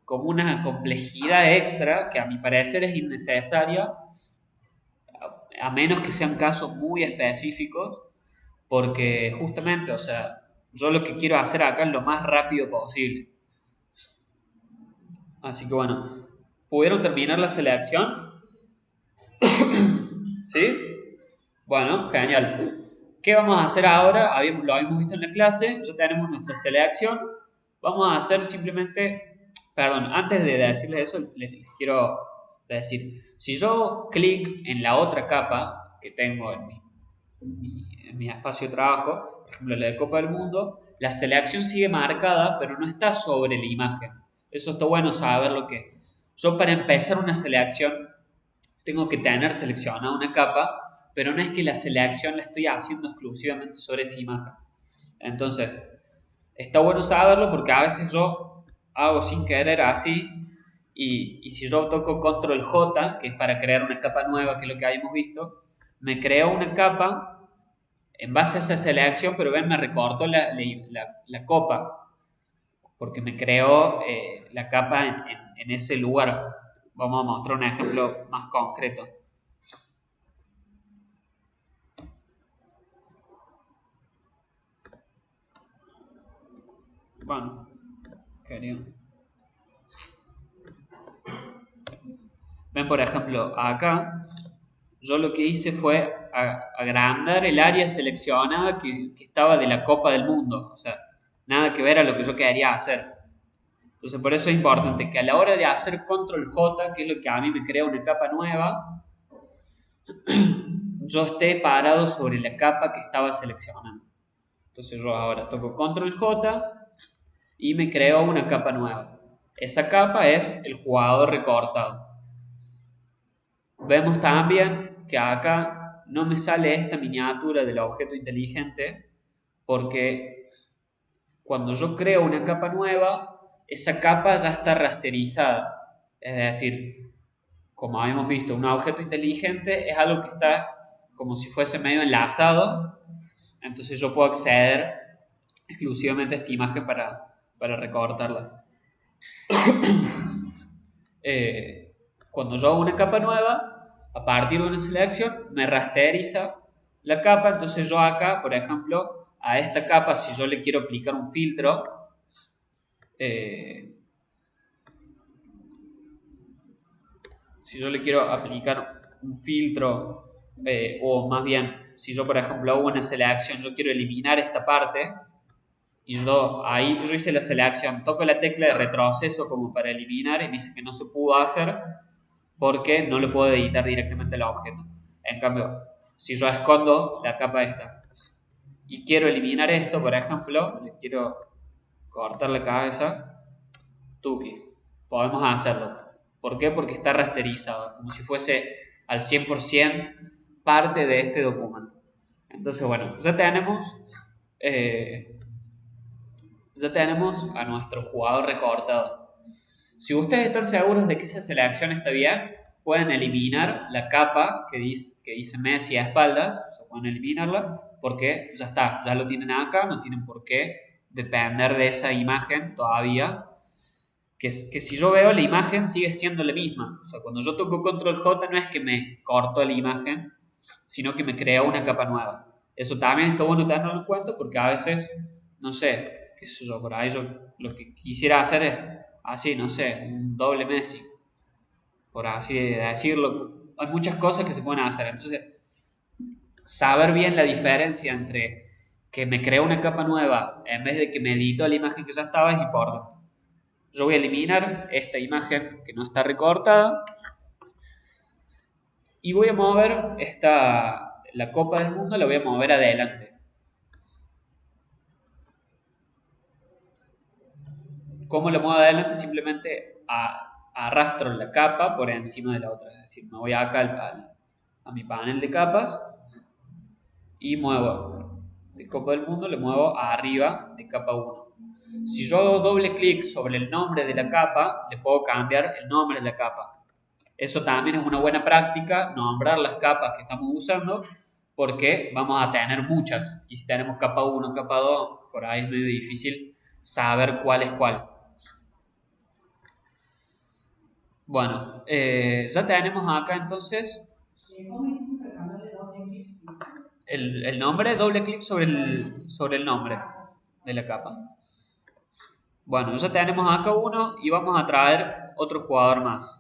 como una complejidad extra que a mi parecer es innecesaria, a menos que sean casos muy específicos, porque justamente, o sea, yo lo que quiero hacer acá es lo más rápido posible. Así que bueno, ¿pudieron terminar la selección? ¿Sí? Bueno, genial. ¿Qué vamos a hacer ahora? Lo habíamos visto en la clase, ya tenemos nuestra selección. Vamos a hacer simplemente, perdón, antes de decirles eso, les quiero decir, si yo clic en la otra capa que tengo en mi espacio de trabajo, por ejemplo la de Copa del Mundo, la selección sigue marcada, pero no está sobre la imagen. Eso está bueno saber lo que... Yo para empezar una selección tengo que tener seleccionada una capa, pero no es que la selección la estoy haciendo exclusivamente sobre esa imagen. Entonces, está bueno saberlo porque a veces yo hago sin querer así y si yo toco control J, que es para crear una capa nueva, que es lo que habíamos visto, me creo una capa en base a esa selección, pero ven, me recortó la copa porque me creó la capa en ese lugar. Vamos a mostrar un ejemplo más concreto. Bueno, querido. Ven, por ejemplo, acá yo lo que hice fue agrandar el área seleccionada que estaba de la Copa del Mundo. O sea, nada que ver a lo que yo quería hacer. Entonces, por eso es importante que a la hora de hacer control J, que es lo que a mí me crea una capa nueva, yo esté parado sobre la capa que estaba seleccionando. Entonces yo ahora toco control J y me creo una capa nueva. Esa capa es el jugador recortado. Vemos también que acá no me sale esta miniatura del objeto inteligente porque cuando yo creo una capa nueva, esa capa ya está rasterizada. Es decir, como habíamos visto, un objeto inteligente es algo que está como si fuese medio enlazado. Entonces yo puedo acceder exclusivamente a esta imagen para recortarla. Cuando yo hago una capa nueva, a partir de una selección, me rasteriza la capa. Entonces yo acá, por ejemplo, a esta capa, si yo le quiero aplicar un filtro, si yo le quiero aplicar un filtro, o más bien, si yo, por ejemplo, hago una selección, yo quiero eliminar esta parte, y yo hice la selección, toco la tecla de retroceso como para eliminar y me dice que no se pudo hacer porque no le puedo editar directamente el objeto. En cambio, si yo escondo la capa esta y quiero eliminar esto, por ejemplo, le quiero cortar la cabeza, tuki, podemos hacerlo. ¿Por qué? Porque está rasterizado, como si fuese al 100% parte de este documento. Entonces, bueno, ya tenemos a nuestro jugador recortado. Si ustedes están seguros de que esa selección está bien, pueden eliminar la capa que dice Messi a espaldas, o sea, pueden eliminarla porque ya está, ya lo tienen acá, no tienen por qué depender de esa imagen todavía. Que si yo veo la imagen sigue siendo la misma. O sea, cuando yo toco control J no es que me corto la imagen, sino que me crea una capa nueva. Eso también está bueno tenerlo en cuenta porque a veces, no sé, qué sé yo, por ahí yo lo que quisiera hacer es así, no sé, un doble Messi, por así decirlo. Hay muchas cosas que se pueden hacer. Entonces, saber bien la diferencia entre que me creo una capa nueva en vez de que me edito la imagen que ya estaba es importante. Yo voy a eliminar esta imagen que no está recortada y voy a mover la Copa del Mundo, la voy a mover adelante. ¿Cómo la muevo adelante? Simplemente arrastro la capa por encima de la otra. Es decir, me voy acá a mi panel de capas y muevo de Copa del Mundo, le muevo arriba de capa 1. Si yo hago doble clic sobre el nombre de la capa, le puedo cambiar el nombre de la capa. Eso también es una buena práctica, nombrar las capas que estamos usando, porque vamos a tener muchas. Y si tenemos capa 1, capa 2, por ahí es medio difícil saber cuál es cuál. Bueno, ya tenemos acá entonces el nombre, doble clic sobre el nombre de la capa. Bueno, ya tenemos acá uno y vamos a traer otro jugador más.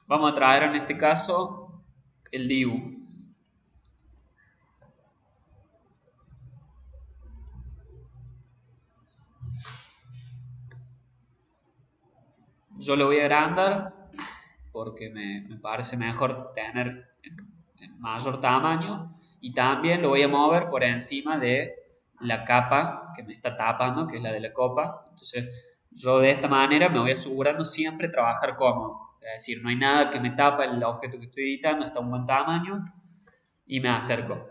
Vamos a traer en este caso el Dibu. Yo lo voy a agrandar porque me parece mejor tener en mayor tamaño y también lo voy a mover por encima de la capa que me está tapando, que es la de la copa. Entonces yo de esta manera me voy asegurando siempre trabajar cómodo. Es decir, no hay nada que me tapa el objeto que estoy editando, está a un buen tamaño y me acerco.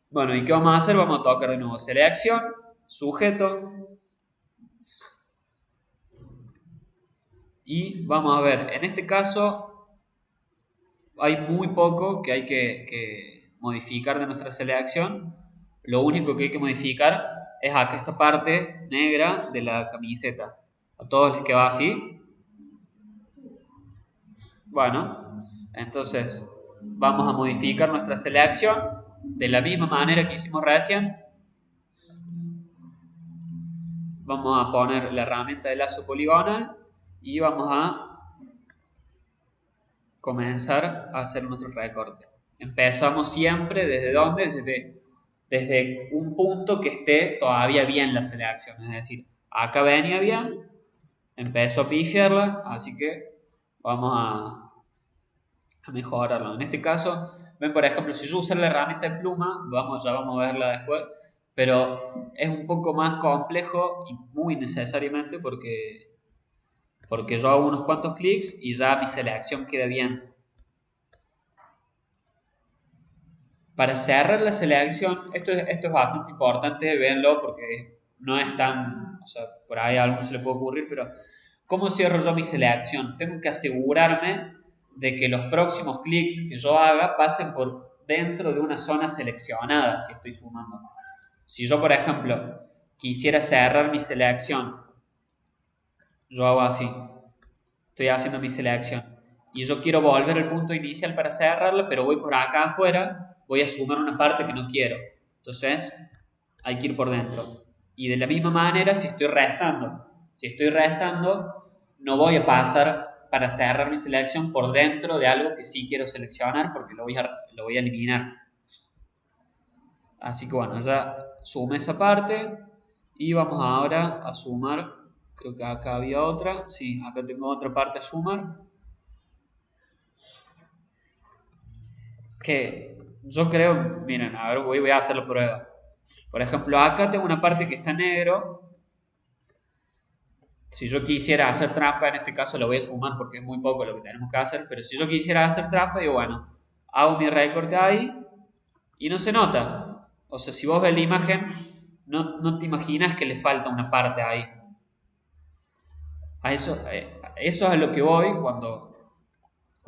Bueno, ¿y qué vamos a hacer? Vamos a tocar de nuevo selección, sujeto y vamos a ver, en este caso hay muy poco que hay que modificar de nuestra selección. Lo único que hay que modificar es acá esta parte negra de la camiseta. ¿A todos les quedó así? Bueno, entonces vamos a modificar nuestra selección de la misma manera que hicimos recién. Vamos a poner la herramienta de lazo poligonal y vamos a comenzar a hacer nuestro recorte. Empezamos siempre desde dónde, desde un punto que esté todavía bien la selección, es decir, acá venía bien, empezó a pifiarla, así que vamos a mejorarlo. En este caso, ven por ejemplo, si yo uso la herramienta de pluma, ya vamos a verla después, pero es un poco más complejo y muy necesariamente porque yo hago unos cuantos clics y ya mi selección queda bien. Para cerrar la selección, esto es bastante importante, véanlo porque no es tan, o sea, por ahí a alguno se le puede ocurrir, pero ¿cómo cierro yo mi selección? Tengo que asegurarme de que los próximos clics que yo haga pasen por dentro de una zona seleccionada, si estoy sumando. Si yo, por ejemplo, quisiera cerrar mi selección, yo hago así, estoy haciendo mi selección, y yo quiero volver al punto inicial para cerrarla, pero voy por acá afuera, voy a sumar una parte que no quiero. Entonces, hay que ir por dentro. Y de la misma manera, si estoy restando, no voy a pasar para cerrar mi selección por dentro de algo que sí quiero seleccionar porque lo voy a eliminar. Así que bueno, ya sumé esa parte y vamos ahora a sumar. Creo que acá había otra. Sí, acá tengo otra parte a sumar. Que yo creo, miren, a ver, voy a hacer la prueba. Por ejemplo, acá tengo una parte que está negro. Si yo quisiera hacer trampa, en este caso lo voy a sumar porque es muy poco lo que tenemos que hacer, pero si yo quisiera hacer trampa, digo, bueno, hago mi recorte ahí y no se nota. O sea, si vos ves la imagen, no te imaginas que le falta una parte ahí. Eso es a lo que voy cuando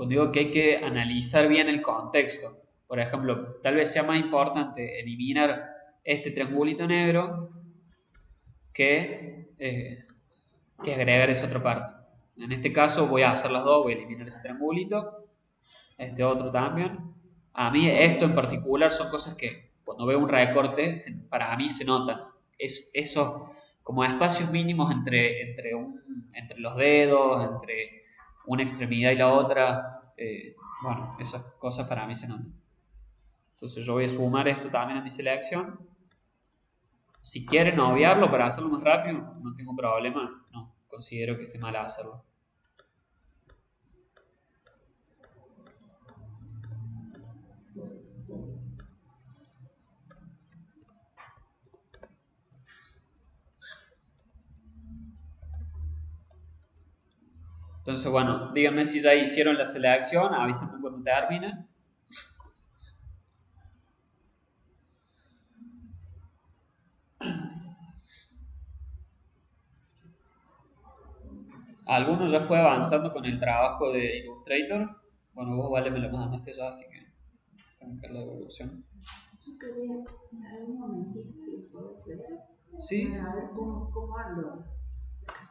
digo que hay que analizar bien el contexto. Por ejemplo, tal vez sea más importante eliminar este triangulito negro que agregar esa otra parte. En este caso voy a hacer las dos, voy a eliminar ese triangulito, este otro también. A mí esto en particular son cosas que cuando veo un recorte para mí se notan. Es esos como espacios mínimos entre los dedos, entre una extremidad y la otra. Bueno, esas cosas para mí se notan. Entonces yo voy a sumar esto también a mi selección. Si quieren obviarlo para hacerlo más rápido, no tengo problema. No considero que esté mal hacerlo. Entonces, bueno, díganme si ya hicieron la selección, avísenme cuando terminen. ¿Alguno ya fue avanzando con el trabajo de Illustrator? Bueno, vos, Vale, me lo mandaste ya, así que tengo que ver la devolución. Yo quería en algún momentito, si lo puedo ver, Sí, para ver cómo ando.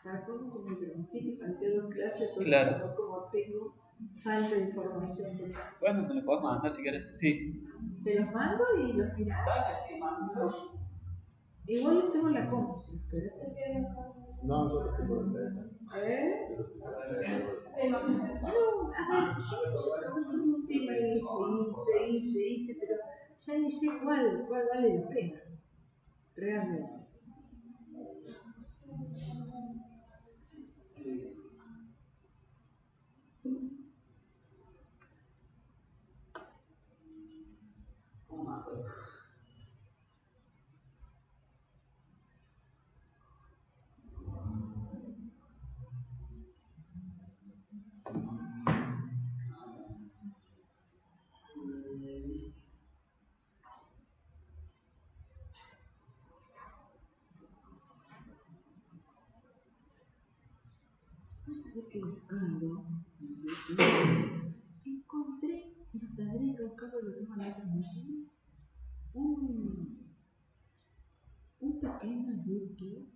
Para todo con mi bronquitis, falté 2 clases, entonces claro. no como tengo falta de información total. Bueno, me lo podés mandar si querés. Sí. Te los mando y los tirás. Igual los tengo en la compu, si querés. No, yo lo tengo en empresa. ¿Eh? No, a ver, yo hice un tema y hice, pero ya ni sé cuál vale la pena, realmente. No sé qué buscando. Encontré, lo tendré que buscarlo, lo tengo en la otra máquina, un pequeño YouTube.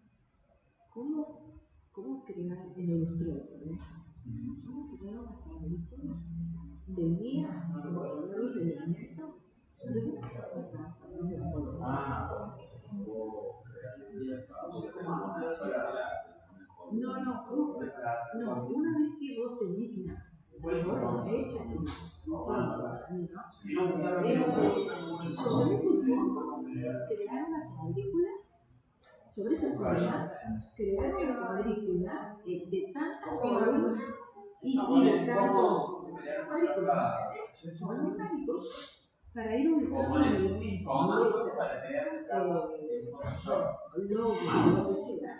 ¿Cómo crear el Illustrator? ¿Cómo crear una película de guía para los elementos? No, una vez que vos tenés la forma hecha, hecha con sobre ese tiempo crear una cuadrícula, sobre esa forma, crear una cuadrícula de tantas columnas y de tanto cuadrícula, son mariposas, para ir ubicando los elementos, lo que sea.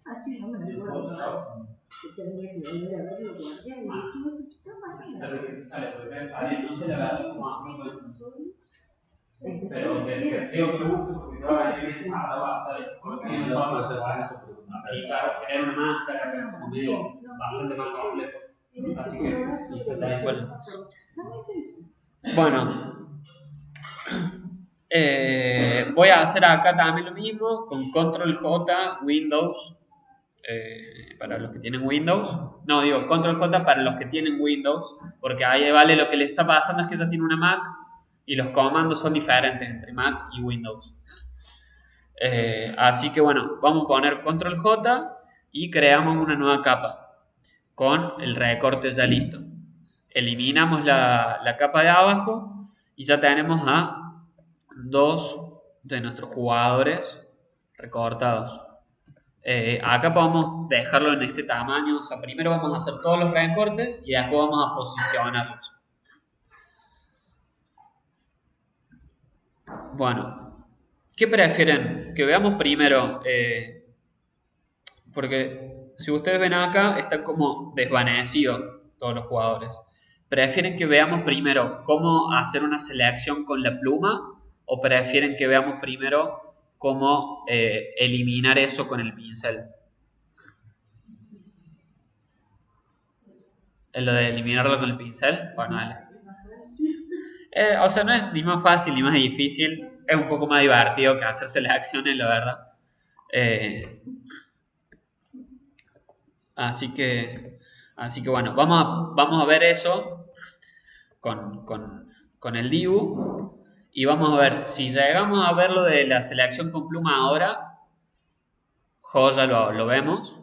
Así no me recuerdo. Tendría que volver a verlo guardián y estuvo ese Pero te sigo pregunto porque te vas a pensar, va a ser porque y para crear una máscara como medio bastante más complejo. Así que bueno, voy a hacer acá también lo mismo con Control J Windows. Para los que tienen Windows, no digo Control J para los que tienen Windows, porque ahí vale lo que le está pasando es que ella tiene una Mac y los comandos son diferentes entre Mac y Windows. Así que bueno, vamos a poner Control J y creamos una nueva capa con el recorte ya listo. Eliminamos la capa de abajo y ya tenemos a 2 de nuestros jugadores recortados. Acá podemos dejarlo en este tamaño, o sea, primero vamos a hacer todos los recortes y después vamos a posicionarlos. Bueno, ¿qué prefieren? Que veamos primero, porque si ustedes ven acá, están como desvanecidos todos los jugadores. ¿Prefieren que veamos primero cómo hacer una selección con la pluma o prefieren que veamos primero cómo eliminar eso con el pincel? ¿En lo de eliminarlo con el pincel? Bueno, dale. O sea, no es ni más fácil ni más difícil. Es un poco más divertido que hacer selecciones, la verdad. Así que bueno, vamos a ver eso con el Dibu. Y vamos a ver, si llegamos a ver lo de la selección con pluma ahora, joya, lo vemos.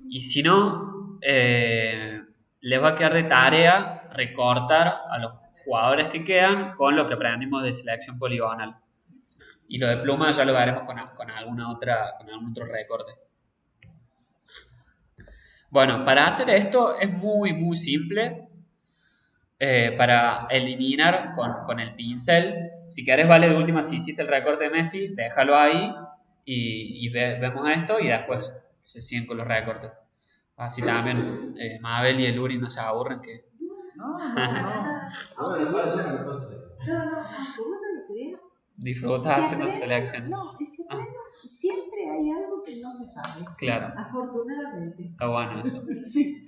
Y si no, les va a quedar de tarea recortar a los jugadores que quedan con lo que aprendimos de selección poligonal. Y lo de pluma ya lo veremos con algún otro recorte. Bueno, para hacer esto es muy simple. Para eliminar con el pincel, si querés, vale de última, si hiciste el recorte de Messi, déjalo ahí y vemos esto y después se siguen con los recortes. Así también Mabel y el Uri no se aburren que... Disfrutas haciendo selecciones. No, siempre hay algo que no se sabe. Claro. Afortunadamente. Está bueno eso. Sí.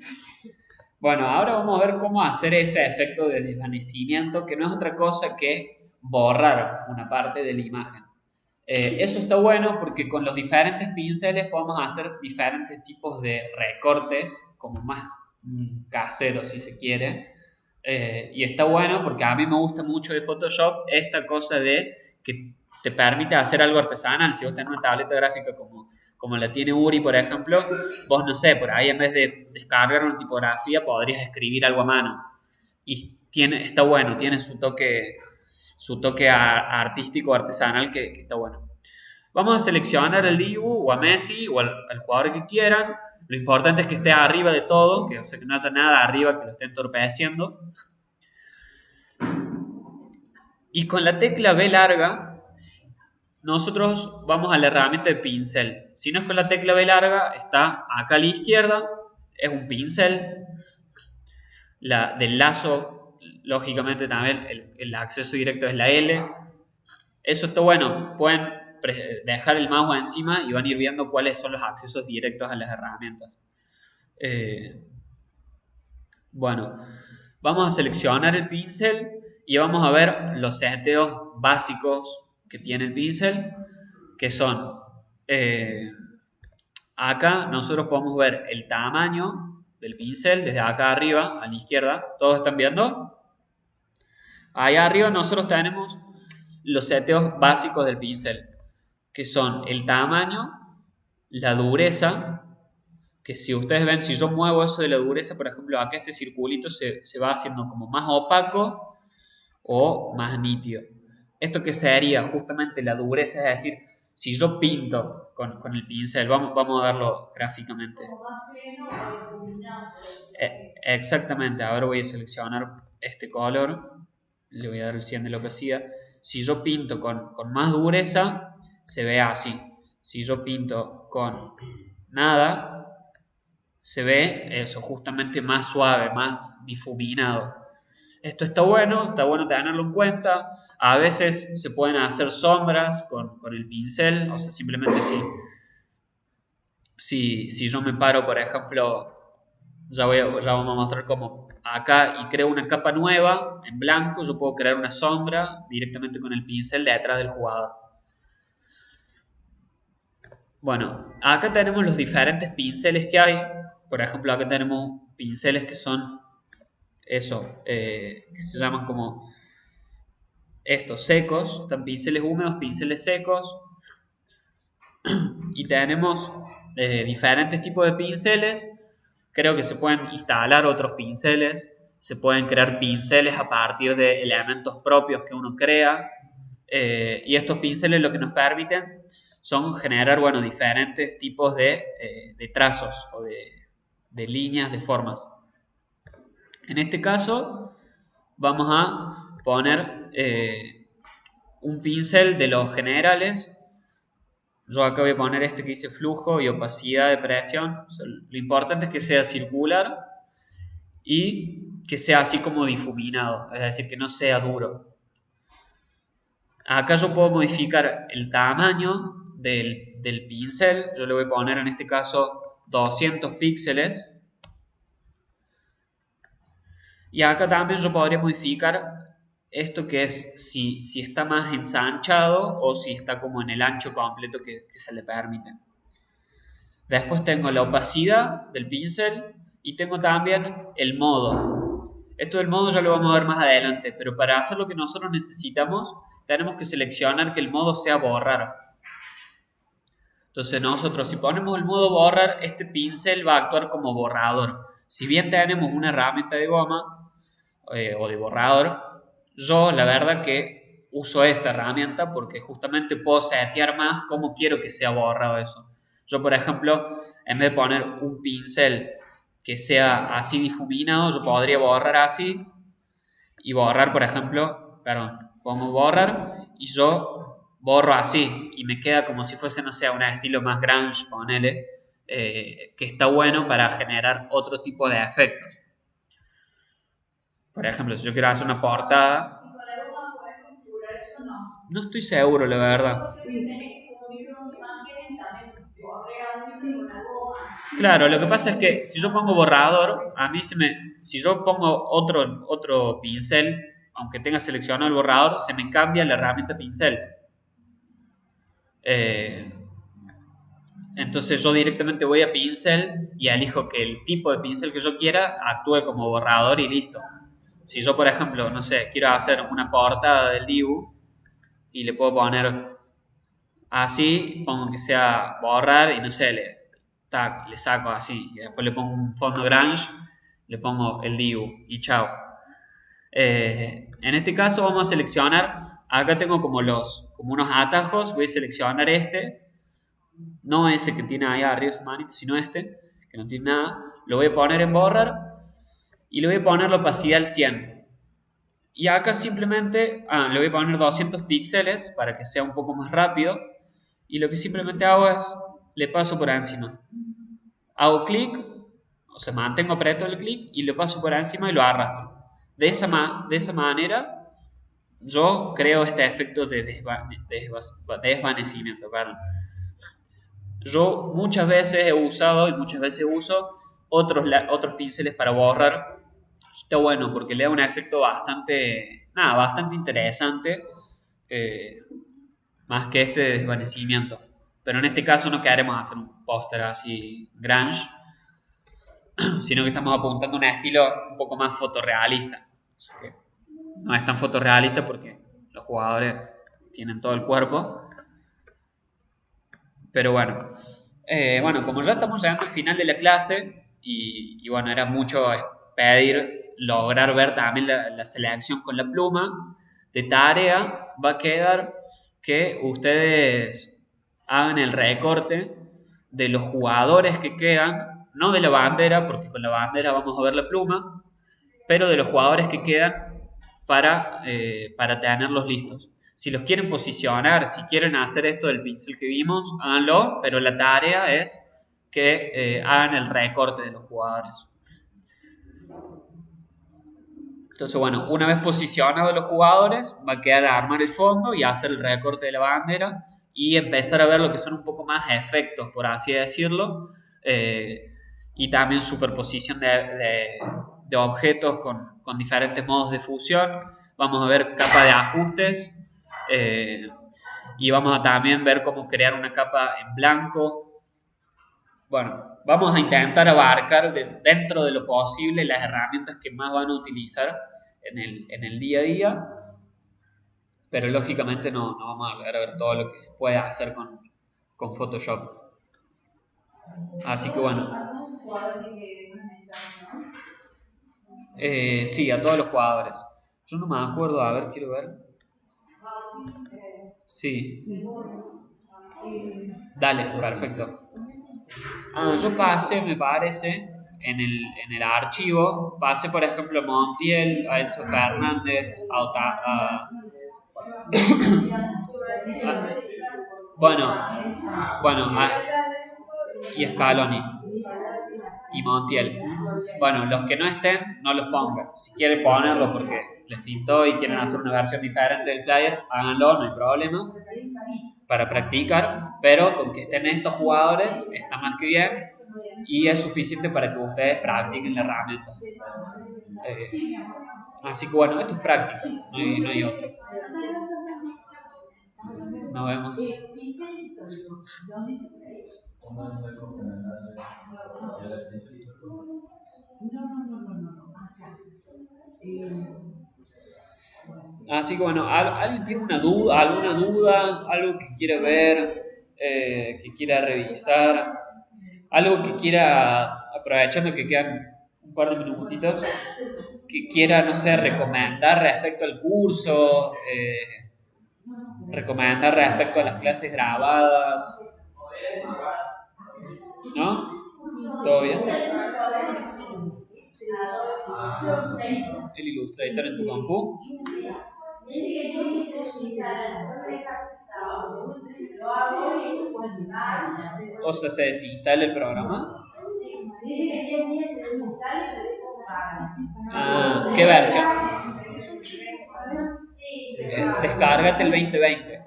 Bueno, ahora vamos a ver cómo hacer ese efecto de desvanecimiento, que no es otra cosa que borrar una parte de la imagen. Eso está bueno porque con los diferentes pinceles podemos hacer diferentes tipos de recortes, como más caseros si se quiere. Y está bueno porque a mí me gusta mucho de Photoshop esta cosa de que te permite hacer algo artesanal. Si vos tenés una tableta gráfica como la tiene Uri, por ejemplo, vos, no sé, por ahí en vez de descargar una tipografía podrías escribir algo a mano. Y está bueno, tiene su toque artístico, artesanal que está bueno. Vamos a seleccionar al Dibu o a Messi o al jugador que quieran. Lo importante es que esté arriba de todo, que no haya nada arriba que lo esté entorpeciendo. Y con la tecla B larga, nosotros vamos a la herramienta de pincel. Si no es con la tecla B larga, está acá a la izquierda, es un pincel. Del lazo, lógicamente también el acceso directo es la L. Eso está bueno, pueden dejar el mouse encima y van a ir viendo cuáles son los accesos directos a las herramientas. Bueno, vamos a seleccionar el pincel y vamos a ver los seteos básicos que tiene el pincel, que son, acá nosotros podemos ver el tamaño del pincel desde acá arriba a la izquierda. ¿Todos están viendo? Ahí arriba nosotros tenemos los seteos básicos del pincel, que son el tamaño, la dureza, que si ustedes ven, si yo muevo eso de la dureza, por ejemplo, acá este circulito se va haciendo como más opaco o más nítido. Esto que sería justamente la dureza, es decir, si yo pinto con el pincel, vamos a verlo gráficamente. Exactamente, ahora voy a seleccionar este color, le voy a dar el 100 de la opacidad. Si yo pinto con más dureza, se ve así. Si yo pinto con nada, se ve eso, justamente más suave, más difuminado. Esto está bueno tenerlo en cuenta. A veces se pueden hacer sombras con el pincel, o sea, simplemente si yo me paro, por ejemplo, ya vamos a mostrar cómo acá y creo una capa nueva en blanco, yo puedo crear una sombra directamente con el pincel detrás del jugador. Bueno, acá tenemos los diferentes pinceles que hay. Por ejemplo, acá tenemos pinceles que son eso, que se llaman como estos secos, están pinceles húmedos, pinceles secos, y tenemos diferentes tipos de pinceles. Creo que se pueden instalar otros pinceles, se pueden crear pinceles a partir de elementos propios que uno crea, y estos pinceles lo que nos permiten son generar, bueno, diferentes tipos de trazos o de líneas, de formas. En este caso vamos a poner un pincel de los generales. Yo acá voy a poner este que dice flujo y opacidad de presión. O sea, lo importante es que sea circular y que sea así como difuminado, es decir, que no sea duro. Acá yo puedo modificar el tamaño del pincel. Yo le voy a poner en este caso 200 píxeles. Y acá también yo podría modificar esto que es si está más ensanchado o si está como en el ancho completo que se le permite. Después tengo la opacidad del pincel y tengo también el modo. Esto del modo ya lo vamos a ver más adelante, pero para hacer lo que nosotros necesitamos tenemos que seleccionar que el modo sea borrar. Entonces nosotros si ponemos el modo borrar, este pincel va a actuar como borrador. Si bien tenemos una herramienta de goma o de borrador, yo la verdad que uso esta herramienta porque justamente puedo setear más cómo quiero que sea borrado eso. Yo, por ejemplo, en vez de poner un pincel que sea así difuminado, yo podría borrar así y borrar, por ejemplo, perdón, pongo borrar y yo borro así y me queda como si fuese, no sé, un estilo más grunge, ponele, que está bueno para generar otro tipo de efectos. Por ejemplo, si yo quiero hacer una portada, no estoy seguro, la verdad. Claro, lo que pasa es que si yo pongo borrador, a mí si yo pongo otro pincel, aunque tenga seleccionado el borrador, se me cambia la herramienta pincel. Entonces yo directamente voy a pincel y elijo que el tipo de pincel que yo quiera actúe como borrador y listo. Si yo, por ejemplo, no sé, quiero hacer una portada del Dibu y le puedo poner así, pongo que sea borrar y no sé, le saco así y después le pongo un fondo grunge, le pongo el Dibu y chao. En este caso vamos a seleccionar, acá tengo como unos atajos, voy a seleccionar este, no ese que tiene ahí arriba ese manito, sino este, que no tiene nada, lo voy a poner en borrar y le voy a poner la opacidad al 100. Y acá simplemente, le voy a poner 200 píxeles para que sea un poco más rápido. Y lo que simplemente hago es, le paso por encima. Hago clic, o sea, mantengo apretado el clic y le paso por encima y lo arrastro. De esa manera, yo creo este efecto de desvanecimiento. Perdón. Yo muchas veces he usado y muchas veces uso otros pinceles para borrar. Está bueno porque le da un efecto bastante interesante, más que este de desvanecimiento. Pero en este caso no queremos hacer un póster así grunge, sino que estamos apuntando a un estilo un poco más fotorrealista. Así que no es tan fotorrealista porque los jugadores tienen todo el cuerpo. Pero bueno, Bueno, como ya estamos llegando al final de la clase y bueno, era mucho pedir, lograr ver también la selección con la pluma, de tarea va a quedar que ustedes hagan el recorte de los jugadores que quedan, no de la bandera, porque con la bandera vamos a ver la pluma, pero de los jugadores que quedan para tenerlos listos. Si los quieren posicionar, si quieren hacer esto del pincel que vimos, háganlo, pero la tarea es que hagan el recorte de los jugadores. Entonces, bueno, una vez posicionados los jugadores, va a quedar a armar el fondo y hacer el recorte de la bandera y empezar a ver lo que son un poco más efectos, por así decirlo, eh, y también superposición de objetos con diferentes modos de fusión. Vamos a ver capa de ajustes eh, y vamos a también ver cómo crear una capa en blanco. Bueno, vamos a intentar abarcar dentro de lo posible las herramientas que más van a utilizar en el día a día, pero lógicamente no vamos a lograr ver todo lo que se puede hacer con Photoshop. Así que bueno, sí, a todos los jugadores. Yo no me acuerdo, a ver, quiero ver. Sí, dale, perfecto. Yo pasé, me parece, en el archivo, pasé por ejemplo a Montiel, a Enzo Fernández, bueno, bueno, y Scaloni y Montiel. Bueno, los que no estén, no los pongan. Si quieren ponerlo porque les pintó y quieren hacer una versión diferente del flyer, háganlo, no hay problema, para practicar, pero con que estén estos jugadores está más que bien y es suficiente para que ustedes practiquen la herramienta. Así que bueno, esto es práctica, no hay otra. Nos vemos. Así que bueno, ¿alguien tiene una duda, alguna duda, algo que quiera ver, que quiera revisar, algo que quiera, aprovechando que quedan un par de minutitos, que quiera, no sé, recomendar respecto al curso, recomendar respecto a las clases grabadas, ¿no? ¿Todo bien? El Illustrator en tu compu. O sea, se desinstala el programa. ¿Qué versión? Descárgate el 2020.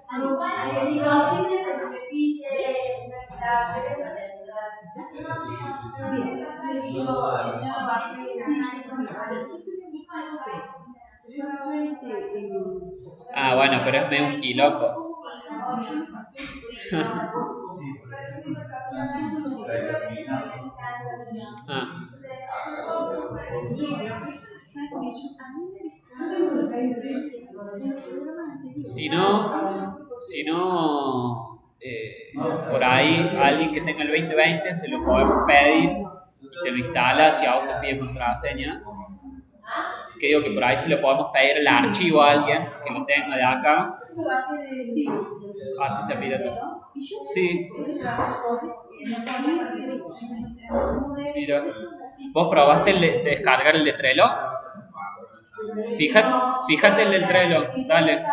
Bueno, pero es medio un quilombo. Si no, por ahí alguien que tenga el 2020 se lo podemos pedir y te lo instala si a vos te pide contraseña. Que digo que por ahí se lo podemos pedir el archivo a alguien que lo tenga de acá. Artista pirata. Sí. Mira. ¿Vos probaste descargar el de Trello? Fíjate el del Trello. Dale.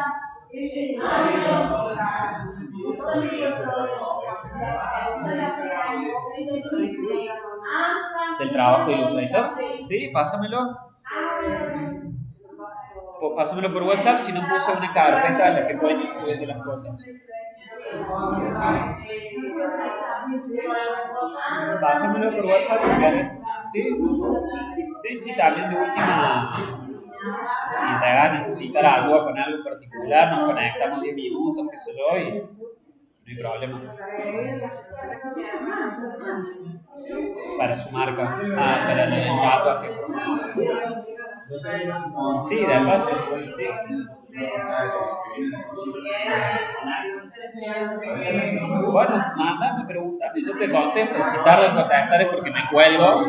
¿Del trabajo de Illustrator? Sí, pásamelo. Pásamelo por WhatsApp, si no puse una carpeta en la que pueden ir subiendo las cosas. Pásamelo por WhatsApp si quieres. Sí, también de última. Si te vas a necesitar ayuda con algo en particular, nos conectamos 10 minutos, qué sé yo, y no hay problema. Para su marca. Para el tatuaje. Sí, de paso, sí. Bueno, mándame preguntarme y yo te contesto. Si tardo en contestar es porque me cuelgo.